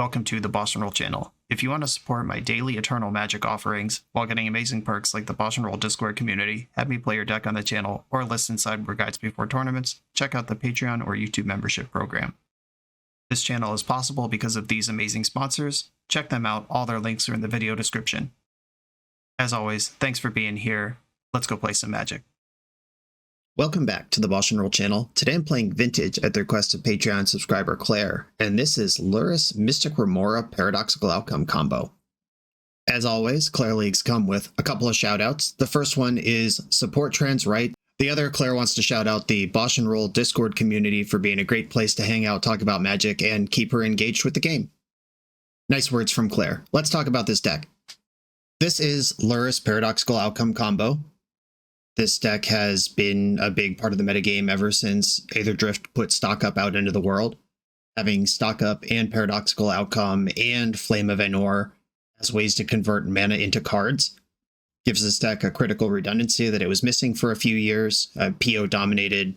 welcome to the BoshNRoll channel. If you want to support my daily Eternal Magic offerings while getting amazing perks like the BoshNRoll Discord community, have me play your deck on the channel, or listen sideboard guides before tournaments, check out the Patreon or YouTube membership program. This channel is possible because of these amazing sponsors. Check them out, all their links are in the video description. As always, thanks for being here. Let's go play some Magic. Welcome back to the BoshNRoll channel. Today I'm playing Vintage at the request of Patreon subscriber Claire, and this is Lurrus Mystic Remora Paradoxical Outcome combo. As always, Claire Leagues come with a couple of shoutouts. The first one is Support Trans Right. The other, Claire wants to shout out the BoshNRoll Discord community for being a great place to hang out, talk about Magic, and keep her engaged with the game. Nice words from Claire. Let's talk about this deck. This is Lurrus Paradoxical Outcome combo. This deck has been a big part of the metagame ever since Aetherdrift put Stock Up out into the world. Having Stock Up and Paradoxical Outcome and Flame of Anor as ways to convert mana into cards gives this deck a critical redundancy that it was missing for a few years. PO dominated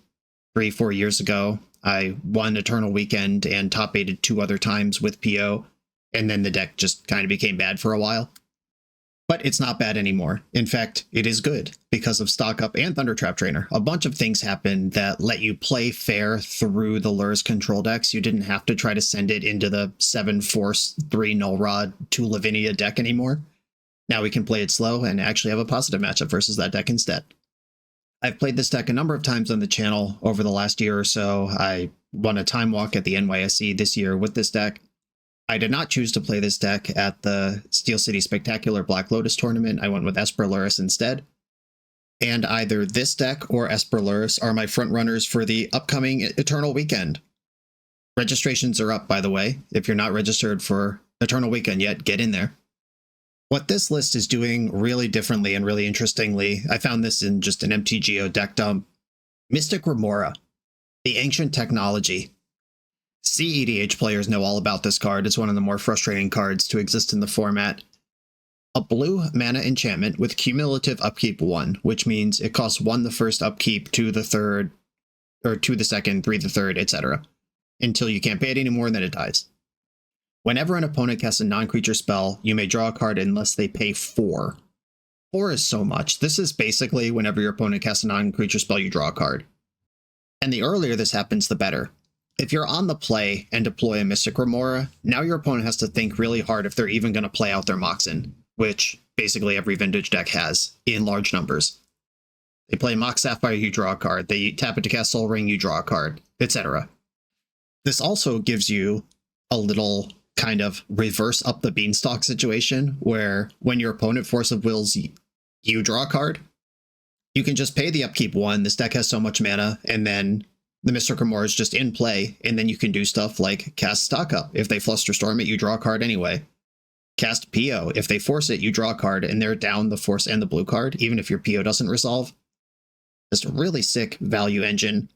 3-4 years ago. I won Eternal Weekend and top 8'd 2 other times with PO, and then the deck just kind of became bad for a while. But it's not bad anymore. In fact, it is good because of Stock Up and Thundertrap Trainer. A bunch of things happened that let you play fair through the Lurrus control decks. You didn't have to try to send it into the 7 Force, 3 Null Rod, 2 Lavinia deck anymore. Now we can play it slow and actually have a positive matchup versus that deck instead. I've played this deck a number of times on the channel over the last year or so. I won a time walk at the NYSE this year with this deck. I did not choose to play this deck at the Steel City Spectacular Black Lotus tournament. I went with Esper Lurrus instead. And either this deck or Esper Lurrus are my front runners for the upcoming Eternal Weekend. Registrations are up, by the way. If you're not registered for Eternal Weekend yet, get in there. What this list is doing really differently and really interestingly, I found this in just an MTGO deck dump. Mystic Remora, the ancient technology. CEDH players know all about this card. It's one of the more frustrating cards to exist in the format. A blue mana enchantment with cumulative upkeep 1, which means it costs 1 the first upkeep, 2 the third, or 2 the second, 3 the third, etc. Until you can't pay it anymore and then it dies. Whenever an opponent casts a non-creature spell, you may draw a card unless they pay 4. 4 is so much. This is basically whenever your opponent casts a non-creature spell, you draw a card. And the earlier this happens, the better. If you're on the play and deploy a Mystic Remora, now your opponent has to think really hard if they're even going to play out their Moxen, which basically every Vintage deck has in large numbers. They play Mox Sapphire, you draw a card. They tap it to cast Sol Ring, you draw a card, etc. This also gives you a little kind of reverse up the beanstalk situation where when your opponent Force of Wills you draw a card, you can just pay the upkeep 1. This deck has so much mana, and then the Mystic Remora is just in play, and then you can do stuff like cast Stock Up. If they Flusterstorm it, you draw a card anyway. Cast PO. If they force it, you draw a card, and they're down the Force and the blue card, even if your PO doesn't resolve. Just a really sick value engine.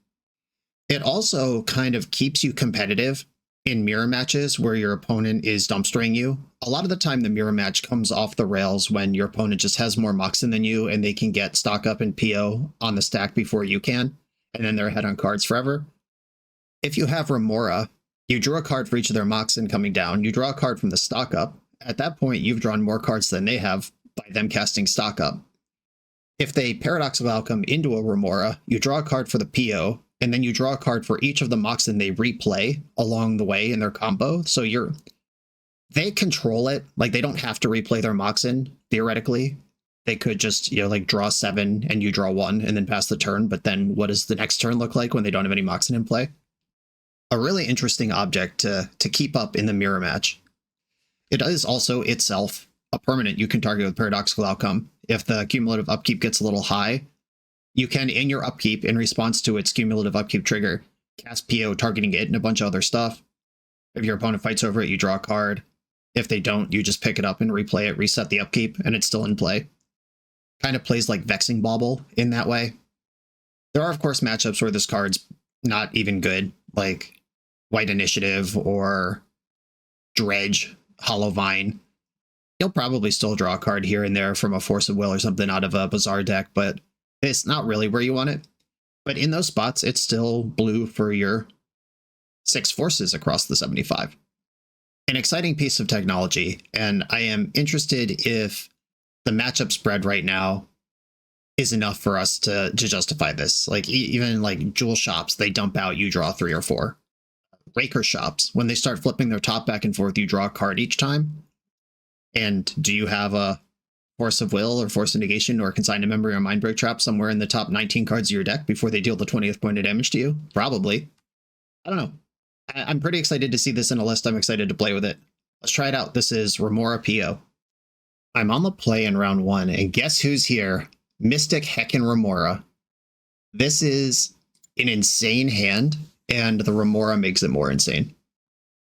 It also kind of keeps you competitive in mirror matches where your opponent is dumpstering you. A lot of the time, the mirror match comes off the rails when your opponent just has more Moxen than you, and they can get Stock Up and PO on the stack before you can. And then they're ahead on cards forever. If you have Remora, you draw a card for each of their Moxen coming down. You draw a card from the Stock Up. At that point, you've drawn more cards than they have by them casting Stock Up. If they Paradoxical Outcome into a Remora, you draw a card for the PO, and then you draw a card for each of the Moxen they replay along the way in their combo. So they control it. Like, they don't have to replay their Moxen, theoretically. They could just, like draw 7 and you draw 1 and then pass the turn. But then what does the next turn look like when they don't have any Moxen in play? A really interesting object to keep up in the mirror match. It is also itself a permanent you can target with Paradoxical Outcome. If the cumulative upkeep gets a little high, you can, in your upkeep, in response to its cumulative upkeep trigger, cast PO targeting it and a bunch of other stuff. If your opponent fights over it, you draw a card. If they don't, you just pick it up and replay it, reset the upkeep, and it's still in play. Kind of plays like Vexing Bauble in that way. There are, of course, matchups where this card's not even good, like White Initiative or Dredge, Hollow Vine. You'll probably still draw a card here and there from a Force of Will or something out of a Bazaar deck, but it's not really where you want it. But in those spots, it's still blue for your 6 forces across the 75. an exciting piece of technology, and I am interested if the matchup spread right now is enough for us to justify this. Like even like jewel shops, they dump out, you draw 3 or 4. Raker shops, when they start flipping their top back and forth, you draw a card each time. And do you have a Force of Will or Force of Negation or Consigned to Memory or Mindbreak Trap somewhere in the top 19 cards of your deck before they deal the 20th point of damage to you? Probably. I don't know. I'm pretty excited to see this in a list. I'm excited to play with it. Let's try it out. This is Remora PO. I'm on the play in round 1, and guess who's here? Mystic Heckin' Remora. This is an insane hand, and the Remora makes it more insane.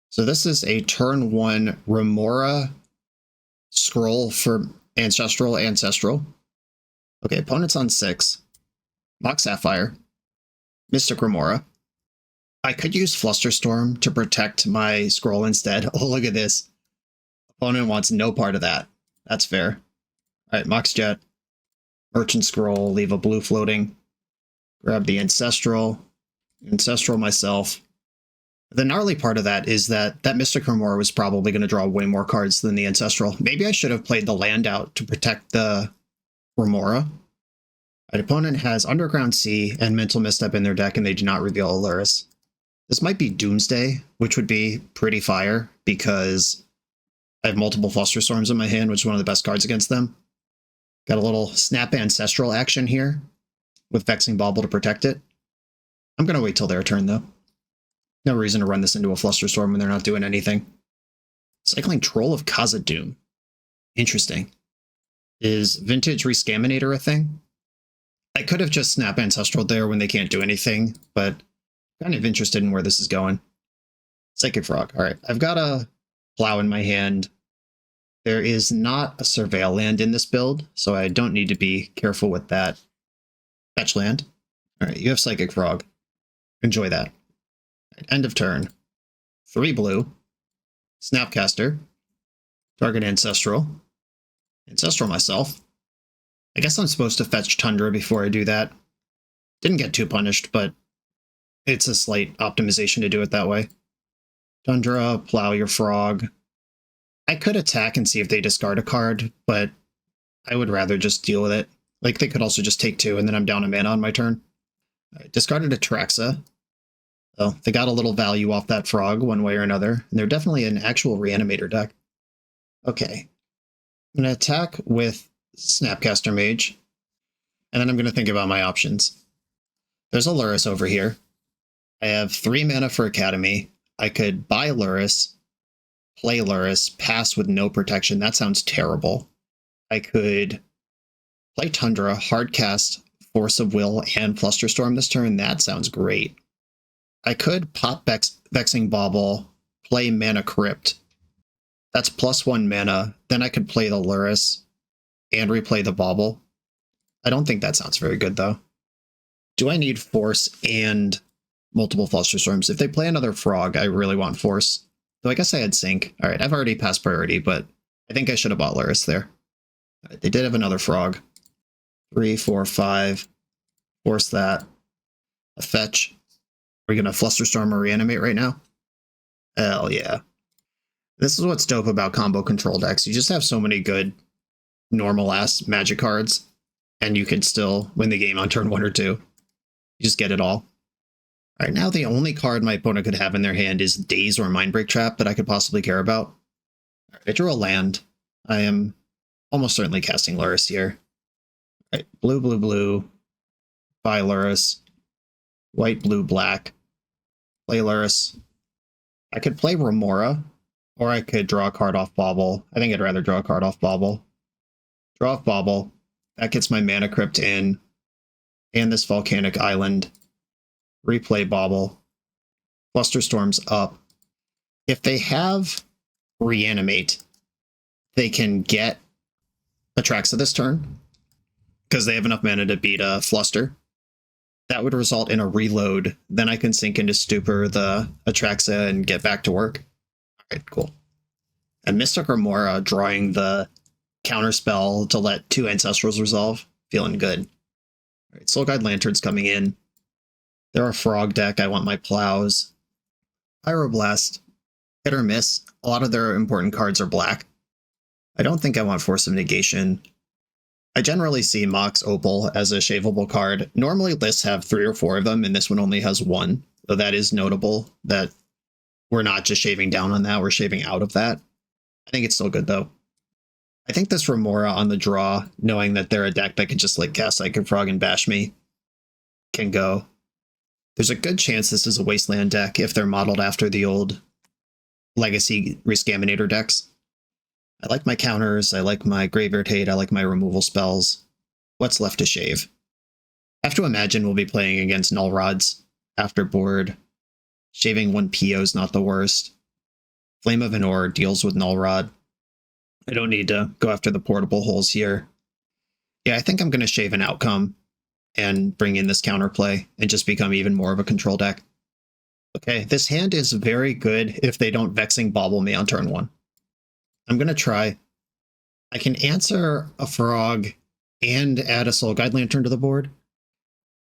So this is a turn 1 Remora scroll for Ancestral. Okay, opponent's on 6. Mox Sapphire. Mystic Remora. I could use Flusterstorm to protect my scroll instead. Oh, look at this. Opponent wants no part of that. That's fair. Alright, Mox Jet. Merchant Scroll, leave a blue floating. Grab the Ancestral myself. The gnarly part of that is that Mystic Remora was probably going to draw way more cards than the Ancestral. Maybe I should have played the land out to protect the Remora. An opponent has Underground Sea and Mental Misstep in their deck, and they do not reveal Aluris. This might be Doomsday, which would be pretty fire, because I have multiple Flusterstorms in my hand, which is one of the best cards against them. Got a little Snap Ancestral action here, with Vexing Bauble to protect it. I'm going to wait till their turn, though. No reason to run this into a Flusterstorm when they're not doing anything. Cycling Troll of Khazad-dûm. Interesting. Is Vintage Rescaminator a thing? I could have just Snap Ancestral there when they can't do anything, but kind of interested in where this is going. Psychic Frog. Alright, I've got a Plow in my hand. There is not a Surveil land in this build, so I don't need to be careful with that. Fetch land. Alright, you have Psychic Frog. Enjoy that. End of turn. 3 blue. Snapcaster. Target Ancestral. Ancestral myself. I guess I'm supposed to fetch Tundra before I do that. Didn't get too punished, but it's a slight optimization to do it that way. Tundra, Plow your Frog. I could attack and see if they discard a card, but I would rather just deal with it. Like, they could also just take 2, and then I'm down a mana on my turn. I discarded a Traxa. So they got a little value off that Frog one way or another, and they're definitely an actual Reanimator deck. Okay. I'm going to attack with Snapcaster Mage, and then I'm going to think about my options. There's a Lurrus over here. I have 3 mana for Academy. I could buy Lurrus, play Lurrus, pass with no protection. That sounds terrible. I could play Tundra, hardcast Force of Will and Flusterstorm this turn. That sounds great. I could pop Vexing Bauble, play Mana Crypt. That's +1 mana. Then I could play the Lurrus and replay the Bauble. I don't think that sounds very good, though. Do I need Force and multiple Flusterstorms? If they play another Frog, I really want Force. Though I guess I had Sync. Alright, I've already passed priority, but I think I should have bought Lurrus there. Right, they did have another Frog. 3, 4, 5. Force that. A fetch. Are we going to Flusterstorm or Reanimate right now? Hell yeah. This is what's dope about combo control decks. You just have so many good normal-ass magic cards, and you can still win the game on turn 1 or 2. You just get it all. Alright, now the only card my opponent could have in their hand is Daze or Mindbreak Trap that I could possibly care about. Alright, I drew a land. I am almost certainly casting Lurrus here. Alright, blue, blue, blue. Buy Lurrus. White, blue, black. Play Lurrus. I could play Remora, or I could draw a card off Bauble. I think I'd rather draw a card off Bauble. Draw off Bauble. That gets my Mana Crypt in. And this Volcanic Island. Replay Bauble. Flusterstorm's up. If they have Reanimate, they can get Atraxa this turn, because they have enough mana to beat a Fluster. That would result in a reload. Then I can sink into Stupor the Atraxa and get back to work. Alright, cool. And Mystic Remora drawing the counterspell to let 2 Ancestrals resolve. Feeling good. Alright, Soul Guide Lantern's coming in. They're a Frog deck. I want my Plows. Pyroblast. hit or miss. A lot of their important cards are black. I don't think I want Force of Negation. I generally see Mox Opal as a shaveable card. Normally lists have 3 or 4 of them, and this one only has 1. So that is notable that we're not just shaving down on that, we're shaving out of that. I think it's still good though. I think this Remora on the draw, knowing that they're a deck that can just like cast Psychic Frog and bash me, can go. There's a good chance this is a Wasteland deck if they're modeled after the old Legacy Rescaminator decks. I like my counters, I like my Graveyard Hate, I like my removal spells. What's left to shave? I have to imagine we'll be playing against Null Rods after board. Shaving 1 PO is not the worst. Flame of Anor deals with Null Rod. I don't need to go after the portable holes here. Yeah, I think I'm going to shave an outcome and bring in this counterplay and just become even more of a control deck. Okay, this hand is very good if they don't Vexing Bauble me on turn 1. I'm going to try. I can answer a Frog and add a Soul Guide Lantern to the board.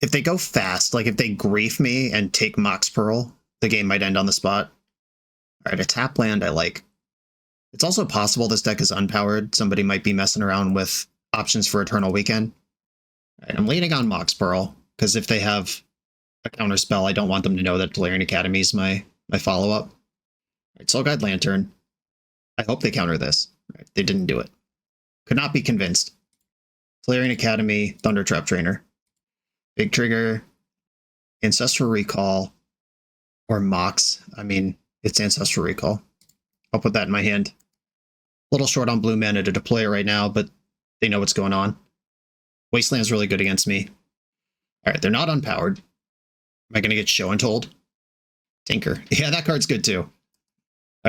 If they go fast, like if they grief me and take Mox Pearl, the game might end on the spot. All right, a tap land I like. It's also possible this deck is unpowered. Somebody might be messing around with options for Eternal Weekend. All right, I'm leaning on Mox Pearl, because if they have a counter spell, I don't want them to know that Delirium Academy is my follow-up. All right, Soul Guide Lantern. I hope they counter this. All right, they didn't do it. Could not be convinced. Delirium Academy, Thunder Trap Trainer. Big Trigger, Ancestral Recall, or Mox. I mean, it's Ancestral Recall. I'll put that in my hand. A little short on blue mana to deploy it right now, but they know what's going on. Wasteland's really good against me. All right, they're not unpowered. Am I going to get Show and Told? Tinker. Yeah, that card's good too. All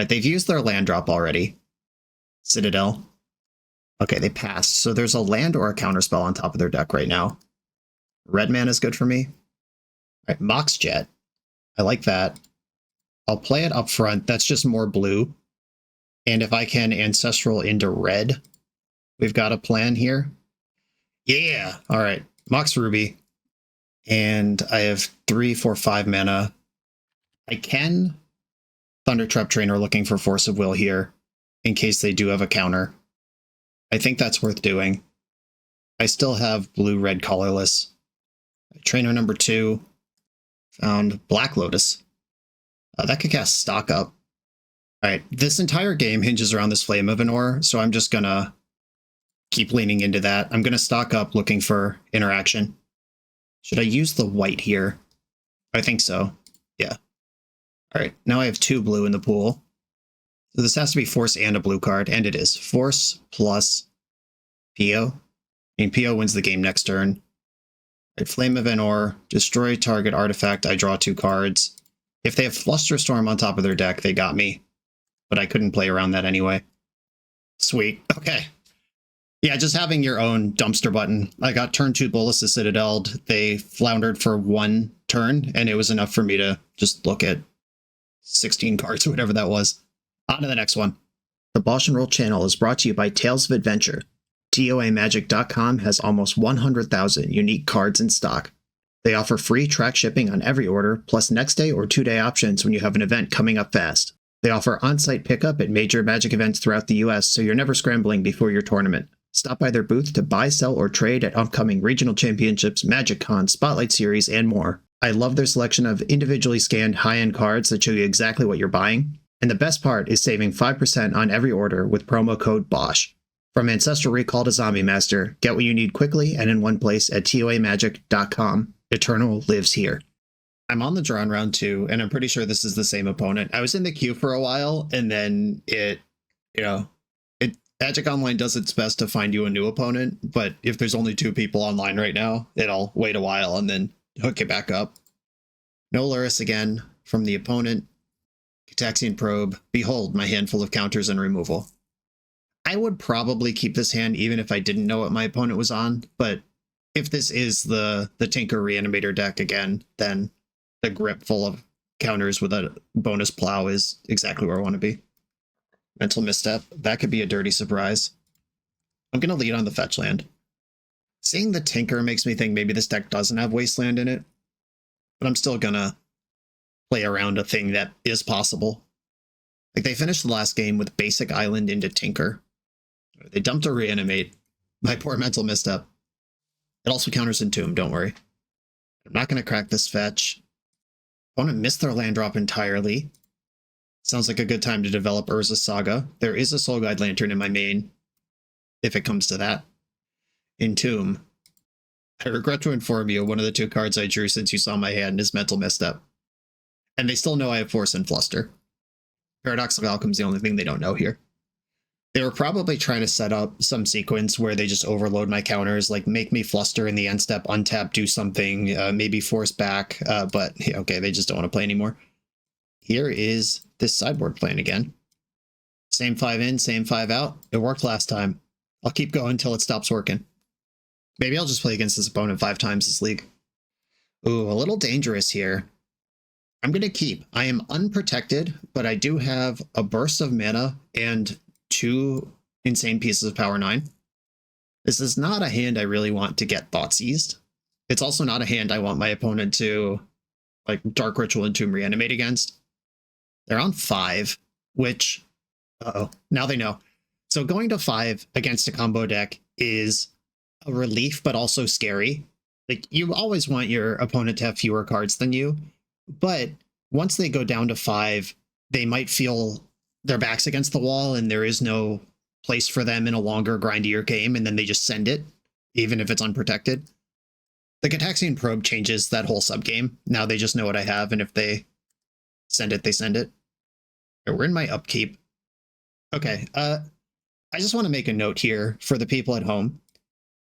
right, they've used their land drop already. Citadel. Okay, they passed. So there's a land or a counterspell on top of their deck right now. Red mana is good for me. All right, Mox Jet. I like that. I'll play it up front. That's just more blue. And if I can Ancestral into red, we've got a plan here. Yeah! All right, Mox Ruby. And I have 3, 4, 5 mana. I can Thunder Trap Trainer looking for Force of Will here, in case they do have a counter. I think that's worth doing. I still have blue-red colorless. Trainer number 2. Found Black Lotus. That could cast Stock Up. Alright, this entire game hinges around this Flame of Anor, so I'm just gonna keep leaning into that. I'm gonna stock up looking for interaction. Should I use the white here? I think so. Yeah. Alright, now I have 2 blue in the pool. So this has to be Force and a blue card, and it is. Force plus PO. I mean, PO wins the game next turn. Right, Flame of Anor, destroy target artifact, I draw 2 cards. If they have Flusterstorm on top of their deck, they got me. But I couldn't play around that anyway. Sweet. Okay. Yeah, just having your own dumpster button. I got turn 2 Bolas' Citadel'd. They floundered for 1 turn, and it was enough for me to just look at 16 cards or whatever that was. On to the next one. The BoshNRoll channel is brought to you by Tales of Adventure. TOAMagic.com has almost 100,000 unique cards in stock. They offer free track shipping on every order, plus next day or 2-day options when you have an event coming up fast. They offer on-site pickup at major Magic events throughout the US, so you're never scrambling before your tournament. Stop by their booth to buy, sell, or trade at upcoming regional championships, Magic Con, Spotlight Series, and more. I love their selection of individually scanned high-end cards that show you exactly what you're buying. And the best part is saving 5% on every order with promo code BOSH. From Ancestral Recall to Zombie Master, get what you need quickly and in one place at TOAMagic.com. Eternal lives here. I'm on the draw in round 2, and I'm pretty sure this is the same opponent. I was in the queue for a while, and then Magic Online does its best to find you a new opponent, but if there's only 2 people online right now, it'll wait a while and then hook it back up. No Luris again from the opponent. Cataxian Probe. Behold my handful of counters and removal. I would probably keep this hand even if I didn't know what my opponent was on, but if this is the Tinker Reanimator deck again, then the grip full of counters with a bonus plow is exactly where I want to be. Mental Misstep. That could be a dirty surprise. I'm going to lead on the fetch land. Seeing the Tinker makes me think maybe this deck doesn't have Wasteland in it, but I'm still going to play around a thing that is possible. Like, they finished the last game with basic island into Tinker. They dumped a reanimate. My poor mental misstep. It also counters Entomb, don't worry. I'm not going to crack this fetch. Opponent missed their land drop entirely. Sounds like a good time to develop Urza's Saga. There is a Soul Guide Lantern in my main, if it comes to that. Entomb. I regret to inform you, one of the two cards I drew since you saw my hand is Mental Misstep. And they still know I have Force and Fluster. Paradoxical Outcome's the only thing they don't know here. They were probably trying to set up some sequence where they just overload my counters, like make me Fluster in the end step, untap, do something, maybe force back, but yeah, okay, they just don't want to play anymore. Here is this sideboard plan again. Same 5 in, same 5 out. It worked last time. I'll keep going until it stops working. Maybe I'll just play against this opponent 5 times this league. Ooh, a little dangerous here. I'm going to keep. I am unprotected, but I do have a burst of mana and 2 insane pieces of power 9. This is not a hand I really want to get thought seized. It's also not a hand I want my opponent to, like, Dark Ritual and Tomb Reanimate against. They're on 5, which, now they know. So going to 5 against a combo deck is a relief, but also scary. Like, you always want your opponent to have fewer cards than you, but once they go down to 5, they might feel their backs against the wall and there is no place for them in a longer, grindier game, and then they just send it, even if it's unprotected. The Gataxian Probe changes that whole subgame. Now they just know what I have, and if they send it, they send it. We're in my upkeep. Okay, I just want to make a note here for the people at home.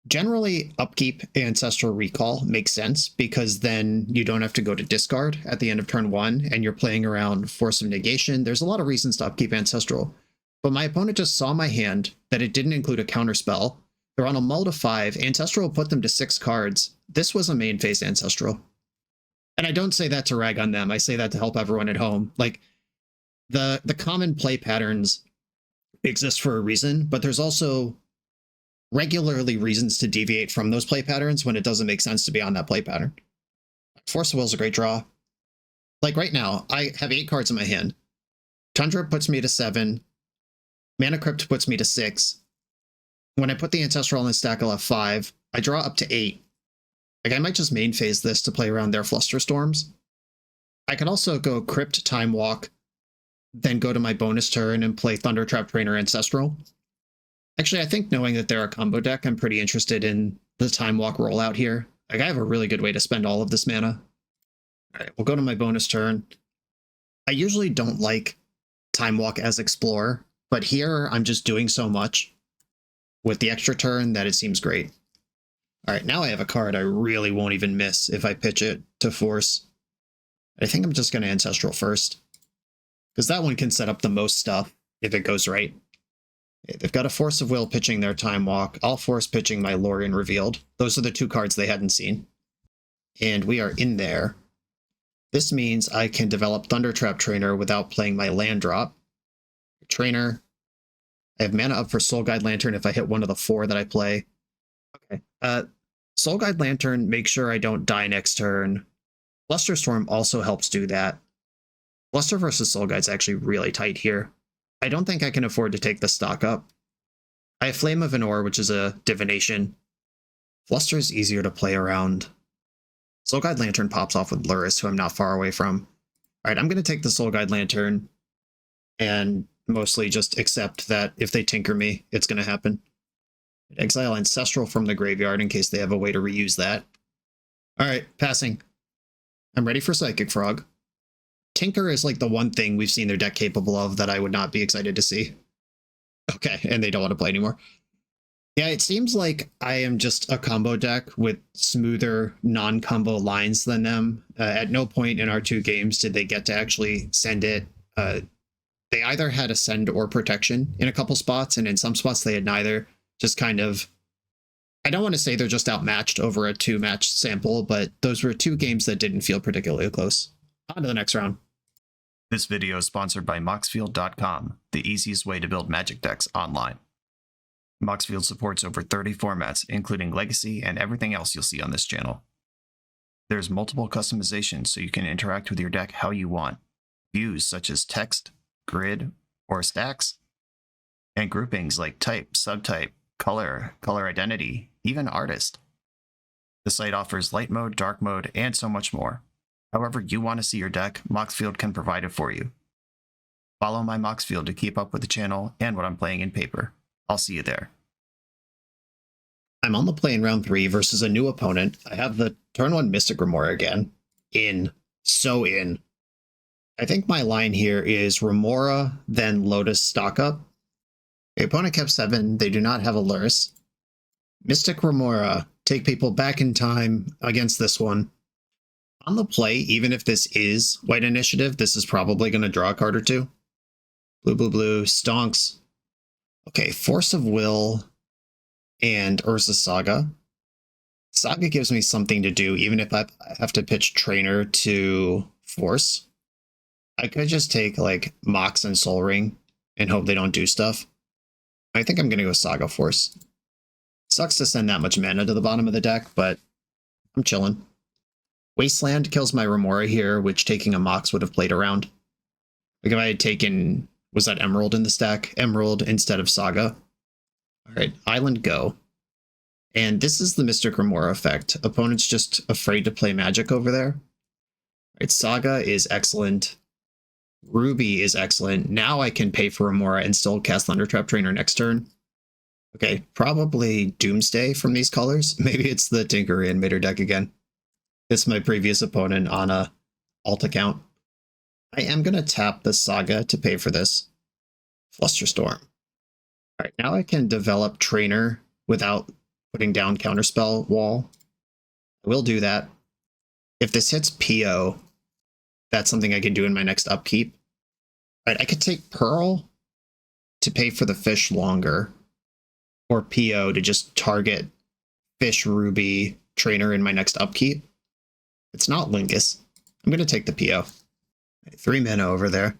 Generally, upkeep Ancestral Recall makes sense because then you don't have to go to discard at the end of turn 1 and you're playing around Force of Negation. There's a lot of reasons to upkeep Ancestral. But my opponent just saw my hand that it didn't include a counterspell. They're on a mull to 5. Ancestral put them to 6 cards. This was a main phase Ancestral. And I don't say that to rag on them. I say that to help everyone at home. Like, the common play patterns exist for a reason, but there's also regularly reasons to deviate from those play patterns when it doesn't make sense to be on that play pattern. Force of Will is a great draw. Like right now, I have 8 cards in my hand. Tundra puts me to 7. Mana Crypt puts me to 6. When I put the Ancestral in the stack, I'll have 5. I draw up to 8. Like, I might just main phase this to play around their Flusterstorms. I could also go Crypt, Time Walk, then go to my bonus turn and play Thundertrap Trainer Ancestral. Actually, I think knowing that they're a combo deck, I'm pretty interested in the Time Walk rollout here. Like, I have a really good way to spend all of this mana. All right, we'll go to my bonus turn. I usually don't like Time Walk as Explorer, but here I'm just doing so much with the extra turn that it seems great. All right, now I have a card I really won't even miss if I pitch it to Force. I think I'm just going to Ancestral first, because that one can set up the most stuff if it goes right. They've got a Force of Will pitching their Time Walk. I'll Force pitching my Lorien Revealed. Those are the 2 cards they hadn't seen. And we are in there. This means I can develop Thundertrap Trainer without playing my land drop. Trainer. I have mana up for Soul Guide Lantern if I hit one of the 4 that I play. Okay. Soul Guide Lantern, make sure I don't die next turn. Flusterstorm also helps do that. Fluster versus Soul Guide's actually really tight here. I don't think I can afford to take the stock up. I have Flame of Venor, which is a divination. Fluster is easier to play around. Soul Guide Lantern pops off with Luris, who I'm not far away from. Alright, I'm going to take the Soul Guide Lantern and mostly just accept that if they tinker me, it's going to happen. Exile Ancestral from the graveyard in case they have a way to reuse that. Alright, passing. I'm ready for Psychic Frog. Tinker is like the one thing we've seen their deck capable of that I would not be excited to see. Okay, and they don't want to play anymore. Yeah, it seems like I am just a combo deck with smoother, non-combo lines than them. At no point in our 2 games did they get to actually send it. They either had a send or protection in a couple spots, and in some spots they had neither. Just kind of, I don't want to say they're just outmatched over a 2-match sample, but those were 2 games that didn't feel particularly close. On to the next round. This video is sponsored by Moxfield.com, the easiest way to build Magic decks online. Moxfield supports over 30 formats, including Legacy and everything else you'll see on this channel. There's multiple customizations so you can interact with your deck how you want. Views such as text, grid, or stacks. And groupings like type, subtype, color, color identity, even artist. The site offers light mode, dark mode, and so much more. However you want to see your deck, Moxfield can provide it for you. Follow my Moxfield to keep up with the channel and what I'm playing in paper. I'll see you there. I'm on the play in round 3 versus a new opponent. I have the turn 1 Mystic Remora again. In. So in. I think my line here is Remora, then Lotus stock up. The opponent kept 7. They do not have a Lurrus. Mystic Remora. Take people back in time against this one. On the play, even if this is white initiative, this is probably going to draw a card or two. Blue, blue, blue. Stonks. Okay, Force of Will and Urza Saga. Saga gives me something to do, even if I have to pitch Trainer to Force. I could just take, like, Mox and Soul Ring and hope they don't do stuff. I think I'm going to go Saga Force. Sucks to send that much mana to the bottom of the deck, but I'm chilling. Wasteland kills my Remora here, which taking a Mox would have played around. Like if I had taken, was that Emerald in the stack? Emerald instead of Saga. Alright, Island go. And this is the Mystic Remora effect. Opponent's just afraid to play Magic over there. Alright, Saga is excellent. Ruby is excellent. Now I can pay for Remora and still cast Thundertrap Trainer next turn. Okay, probably Doomsday from these colors. Maybe it's the Tinker Reanimator deck again. It's my previous opponent on a alt account. I am going to tap the Saga to pay for this. Flusterstorm. Alright, now I can develop Trainer without putting down Counterspell Wall. I will do that. If this hits PO, that's something I can do in my next upkeep. Alright, I could take Pearl to pay for the fish longer. Or PO to just target Fish Ruby Trainer in my next upkeep. It's not Lingus. I'm going to take the PO. 3 mana over there.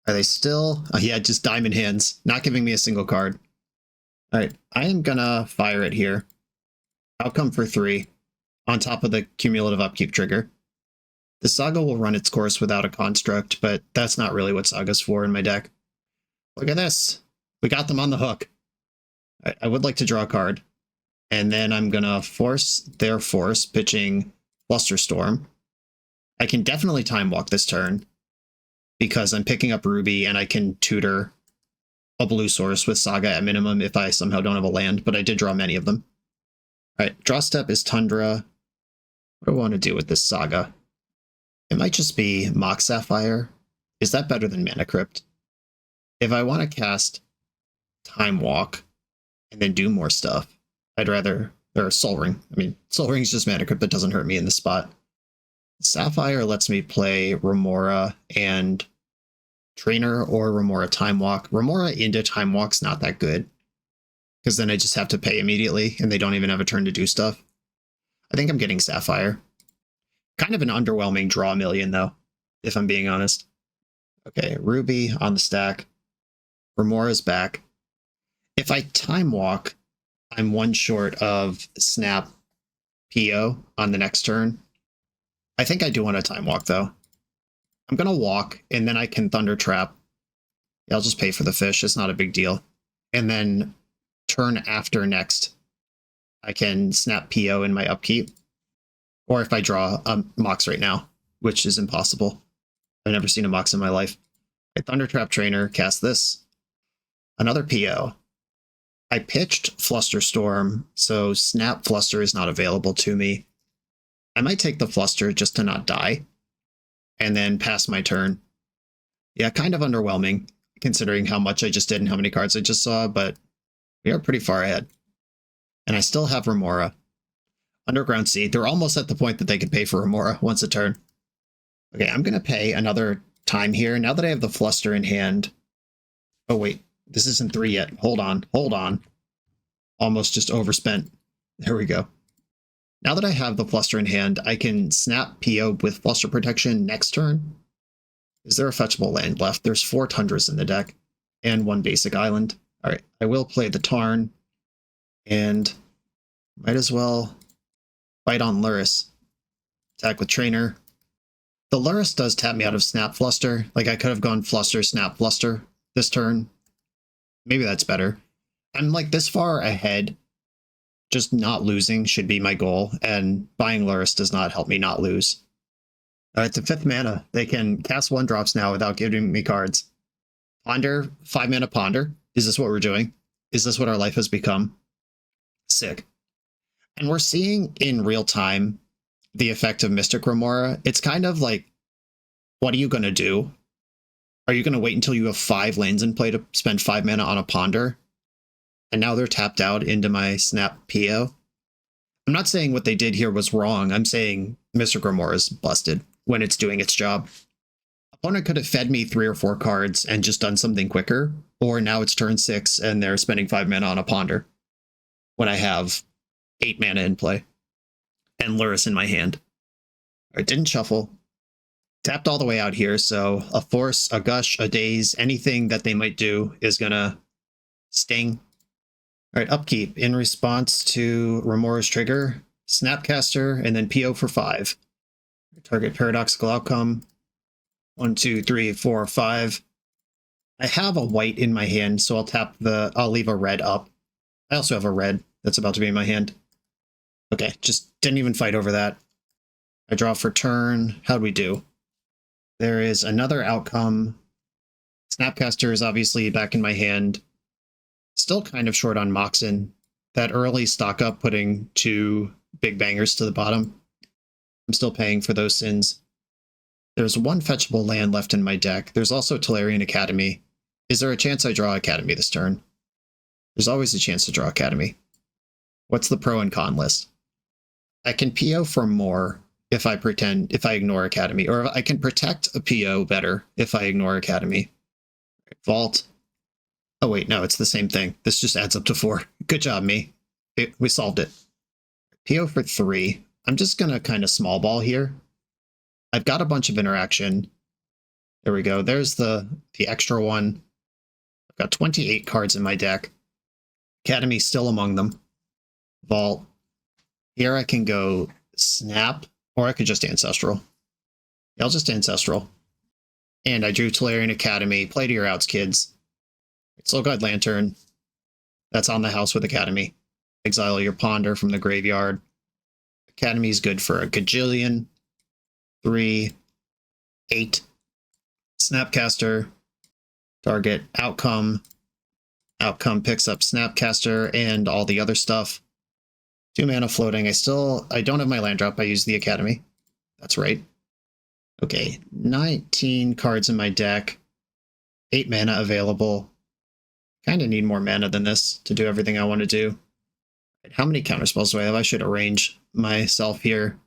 Are they still? Oh yeah, just Diamond Hands. Not giving me a single card. Alright, I am going to fire it here. Outcome for 3. On top of the cumulative upkeep trigger. The Saga will run its course without a construct, but that's not really what Saga's for in my deck. Look at this. We got them on the hook. I would like to draw a card. And then I'm going to force their force, pitching Flusterstorm. I can definitely Time Walk this turn, because I'm picking up Ruby and I can tutor a blue source with Saga at minimum if I somehow don't have a land, but I did draw many of them. Alright, draw step is Tundra. What do I want to do with this Saga? It might just be Mox Sapphire. Is that better than Mana Crypt? If I want to cast Time Walk and then do more stuff, I'd rather, or Soul Ring. I mean, Soul Ring's just Mana Crypt, but doesn't hurt me in this spot. Sapphire lets me play Remora and Trainer or Remora Time Walk. Remora into Time Walk's not that good, because then I just have to pay immediately, and they don't even have a turn to do stuff. I think I'm getting Sapphire. Kind of an underwhelming draw million, though, if I'm being honest. Okay, Ruby on the stack. Remora's back. If I Time Walk, I'm one short of Snap PO on the next turn. I think I do want to Time Walk, though. I'm going to walk, and then I can Thunder Trap. Yeah, I'll just pay for the fish. It's not a big deal. And then turn after next, I can Snap PO in my upkeep. Or if I draw a Mox right now, which is impossible. I've never seen a Mox in my life. I Thunder Trap Trainer, cast this. Another PO. I pitched Flusterstorm, so Snap Fluster is not available to me. I might take the Fluster just to not die, and then pass my turn. Yeah, kind of underwhelming, considering how much I just did and how many cards I just saw, but we are pretty far ahead. And I still have Remora. Underground Sea, they're almost at the point that they can pay for Remora once a turn. Okay, I'm going to pay another time here. Now that I have the Fluster in hand... Oh wait, this isn't 3 yet. Hold on. Almost just overspent. There we go. Now that I have the Fluster in hand, I can Snap PO with Fluster Protection next turn. Is there a fetchable land left? There's 4 Tundras in the deck, and 1 basic island. Alright, I will play the Tarn, and might as well fight on Lurrus. Attack with Trainer. The Luris does tap me out of Snap Fluster. Like, I could have gone Fluster, Snap Fluster this turn. Maybe that's better. I'm like this far ahead. Just not losing should be my goal, and buying Luris does not help me not lose. Alright, to 5th mana. They can cast 1-drops now without giving me cards. Ponder, 5 mana Ponder. Is this what we're doing? Is this what our life has become? Sick. And we're seeing in real time the effect of Mystic Remora. It's kind of like, what are you going to do? Are you going to wait until you have 5 lands in play to spend 5 mana on a Ponder? And now they're tapped out into my Snap PO? I'm not saying what they did here was wrong. I'm saying Mystic Remora is busted when it's doing its job. Opponent could have fed me 3 or 4 cards and just done something quicker, or now it's turn 6 and they're spending 5 mana on a Ponder when I have 8 mana in play and Luris in my hand. I didn't shuffle. Tapped all the way out here, so a Force, a Gush, a Daze, anything that they might do is gonna sting. Alright, upkeep. In response to Remora's trigger, Snapcaster, and then PO for 5. Target Paradoxical Outcome. 1, 2, 3, 4, 5. I have a white in my hand, so I'll leave a red up. I also have a red that's about to be in my hand. Okay, just didn't even fight over that. I draw for turn. How'd we do? There is another outcome. Snapcaster is obviously back in my hand. Still kind of short on Moxen. That early stock up putting 2 big bangers to the bottom. I'm still paying for those sins. There's 1 fetchable land left in my deck. There's also Tolarian Academy. Is there a chance I draw Academy this turn? There's always a chance to draw Academy. What's the pro and con list? I can PO for more if I ignore Academy, or I can protect a PO better if I ignore Academy. Vault. Oh wait, no, it's the same thing. This just adds up to 4. Good job, me. We solved it. PO for 3. I'm just gonna kind of small ball here. I've got a bunch of interaction. There we go. There's the extra one. I've got 28 cards in my deck. Academy still among them. Vault. Here I can go Snap, or I could just Ancestral. Yeah, I'll just Ancestral. And I drew Tolarian Academy. Play to your outs, kids. Soul Guide Lantern. That's on the house with Academy. Exile your Ponder from the graveyard. Academy is good for a gajillion. 3, 8. Snapcaster. Target outcome. Outcome picks up Snapcaster and all the other stuff. 2 mana floating. I don't have my land drop. I use the Academy. That's right. Okay, 19 cards in my deck. 8 mana available. Kind of need more mana than this to do everything I want to do. How many counterspells do I have? I should arrange myself here.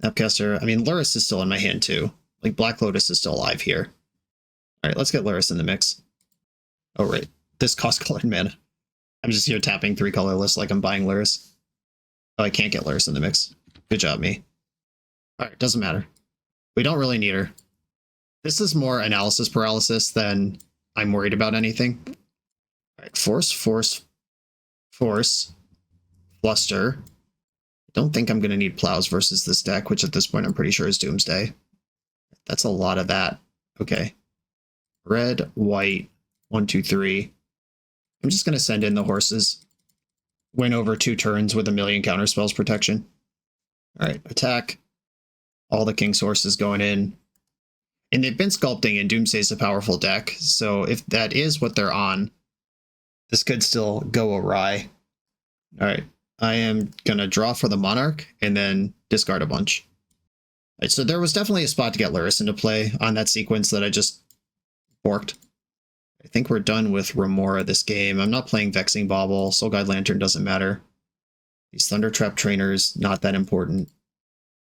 Snapcaster. I mean, Luris is still in my hand too. Like, Black Lotus is still alive here. Alright, let's get Luris in the mix. Oh, right. This costs colored mana. I'm just here tapping 3 colorless like I'm buying Luris. Oh, I can't get Luris in the mix. Good job, me. Alright, doesn't matter. We don't really need her. This is more analysis paralysis than I'm worried about anything. Alright, Force, Force, Force, Fluster. I don't think I'm going to need Plows versus this deck, which at this point I'm pretty sure is Doomsday. That's a lot of that. Okay. Red, white, 1, 2, 3. I'm just going to send in the horses. Win over 2 turns with 1,000,000 counterspells protection. Alright, attack. All the King's horses going in. And they've been sculpting, and Doomsday's a powerful deck, so if that is what they're on, this could still go awry. Alright, I am going to draw for the Monarch, and then discard a bunch. Alright, so there was definitely a spot to get Luris into play on that sequence that I just borked. I think we're done with Remora this game. I'm not playing Vexing Bauble. Soul Guide Lantern doesn't matter. These Thundertrap trainers, not that important.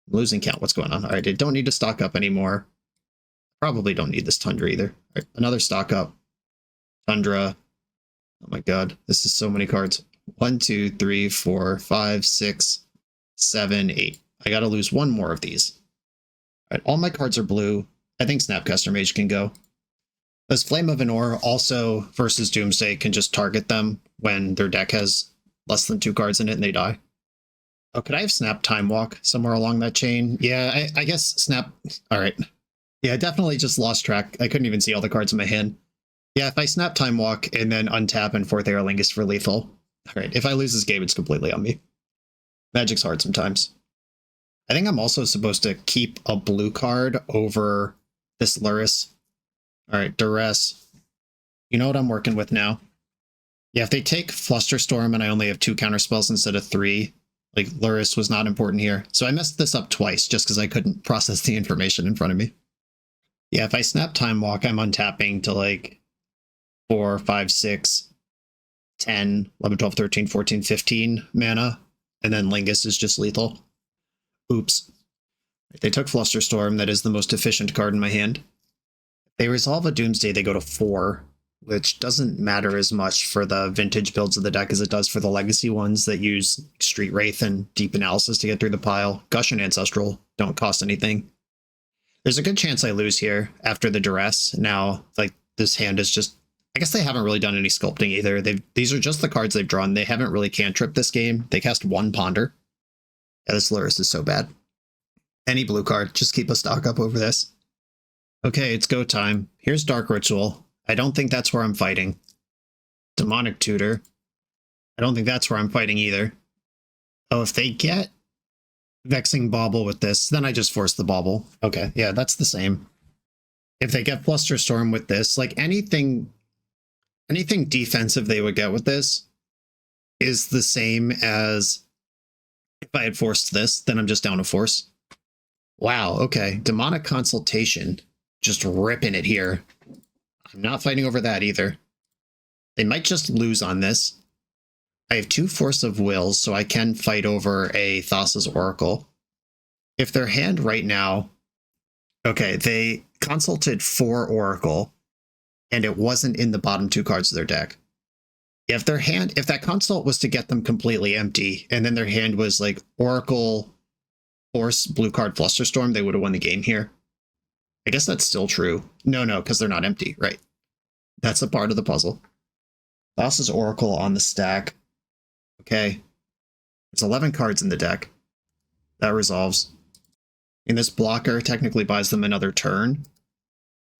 I'm losing count. What's going on? Alright, I don't need to stock up anymore. Probably don't need this Tundra either. Right, another stock up. Tundra. Oh my god, this is so many cards. 1, 2, 3, 4, 5, 6, 7, 8. I gotta lose 1 more of these. Alright, all my cards are blue. I think Snapcaster Mage can go. As Flame of Anor also versus Doomsday can just target them when their deck has less than 2 cards in it and they die. Oh, could I have Snap Time Walk somewhere along that chain? Yeah, I guess Snap... Alright. Yeah, I definitely just lost track. I couldn't even see all the cards in my hand. Yeah, if I Snap Time Walk and then untap and Fourth Aerolingus for lethal. Alright, if I lose this game, it's completely on me. Magic's hard sometimes. I think I'm also supposed to keep a blue card over this Luris. Alright, Duress. You know what I'm working with now? Yeah, if they take Flusterstorm and I only have 2 counterspells instead of 3, like, Luris was not important here. So I messed this up twice just because I couldn't process the information in front of me. Yeah, if I snap Time Walk, I'm untapping to like 4, 5, 6, 10, 11, 12, 13, 14, 15 mana, and then Lingus is just lethal. Oops. They took Flusterstorm, that is the most efficient card in my hand. They resolve a Doomsday, they go to 4, which doesn't matter as much for the vintage builds of the deck as it does for the legacy ones that use Street Wraith and Deep Analysis to get through the pile. Gush and Ancestral don't cost anything. There's a good chance I lose here after the Duress. Now, like, this hand is just... I guess they haven't really done any sculpting either. These are just the cards they've drawn. They haven't really cantripped this game. They cast 1 Ponder. Yeah, this Luris is so bad. Any blue card, just keep a stock up over this. Okay, it's go time. Here's Dark Ritual. I don't think that's where I'm fighting. Demonic Tutor. I don't think that's where I'm fighting either. Oh, if they get Vexing Bauble with this, then I just force the Bauble. Okay, yeah, that's the same. If they get Flusterstorm with this, like anything defensive they would get with this is the same as if I had forced this, then I'm just down to force. Wow, okay. Demonic Consultation. Just ripping it here. I'm not fighting over that either. They might just lose on this. I have 2 Force of Wills, so I can fight over a Thassa's Oracle. If their hand right now... Okay, they consulted 4 Oracle, and it wasn't in the bottom 2 cards of their deck. If their hand... If that consult was to get them completely empty, and then their hand was like Oracle, Force, blue card, Flusterstorm, they would have won the game here. I guess that's still true. No, because they're not empty, right? That's a part of the puzzle. Thassa's Oracle on the stack. Okay. There's 11 cards in the deck. That resolves. And this blocker technically buys them another turn.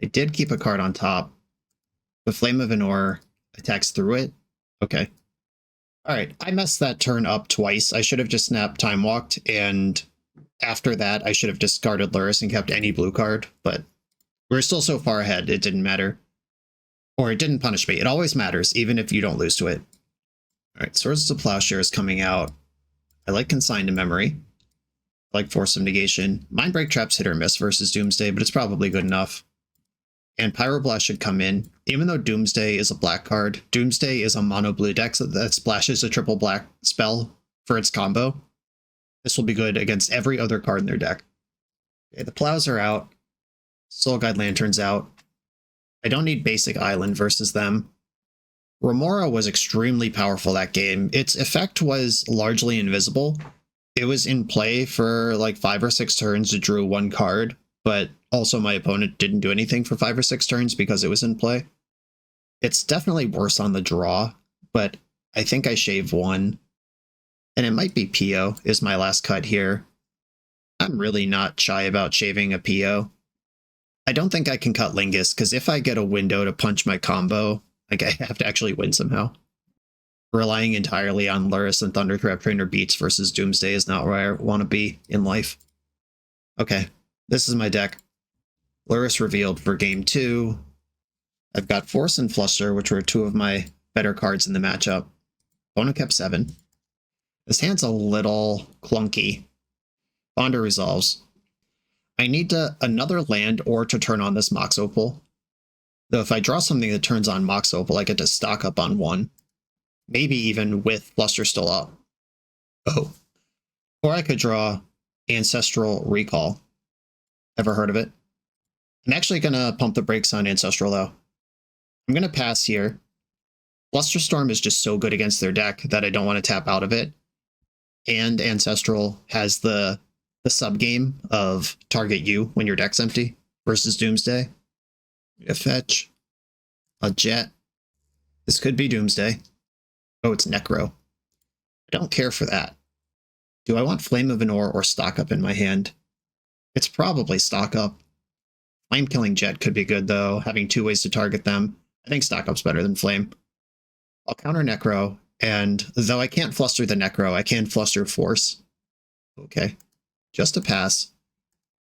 They did keep a card on top. The Flame of Venor attacks through it. Okay. Alright, I messed that turn up twice. I should have just snapped Time Walked, and after that, I should have discarded Luris and kept any blue card, but we're still so far ahead, it didn't matter. Or it didn't punish me. It always matters, even if you don't lose to it. Alright, Swords of Plowshare is coming out. I like Consign to Memory. I like Force of Negation. Mindbreak Trap's hit or miss versus Doomsday, but it's probably good enough. And Pyroblast should come in. Even though Doomsday is a black card, Doomsday is a mono blue deck that splashes a triple black spell for its combo. This will be good against every other card in their deck. Okay, the Plows are out. Soul Guide Lantern's out. I don't need Basic Island versus them. Remora was extremely powerful that game. Its effect was largely invisible. It was in play for like 5 or 6 turns to drew 1 card, but also my opponent didn't do anything for 5 or 6 turns because it was in play. It's definitely worse on the draw, but I think I shave 1. And it might be PO is my last cut here. I'm really not shy about shaving a PO. I don't think I can cut Lingus, because if I get a window to punch my combo, like I have to actually win somehow. Relying entirely on Luris and Thundertrap Trainer beats versus Doomsday is not where I want to be in life. Okay, this is my deck. Luris revealed for game 2. I've got Force and Fluster, which were 2 of my better cards in the matchup. Opponent kept 7. This hand's a little clunky. Ponder resolves. I need another land or to turn on this Mox Opal. Though if I draw something that turns on Mox Opal, I get to stock up on 1. Maybe even with Fluster still up. Oh. Or I could draw Ancestral Recall. Ever heard of it? I'm actually going to pump the brakes on Ancestral, though. I'm going to pass here. Flusterstorm is just so good against their deck that I don't want to tap out of it. And Ancestral has the sub-game of target you when your deck's empty versus Doomsday. A fetch. A jet. This could be Doomsday. Oh, it's Necro. I don't care for that. Do I want Flame of Venor or Stock Up in my hand? It's probably Stock Up. Flame Killing Jet could be good, though, having 2 ways to target them. I think Stock Up's better than Flame. I'll counter Necro, and though I can't fluster the Necro, I can fluster Force. Okay, just a pass.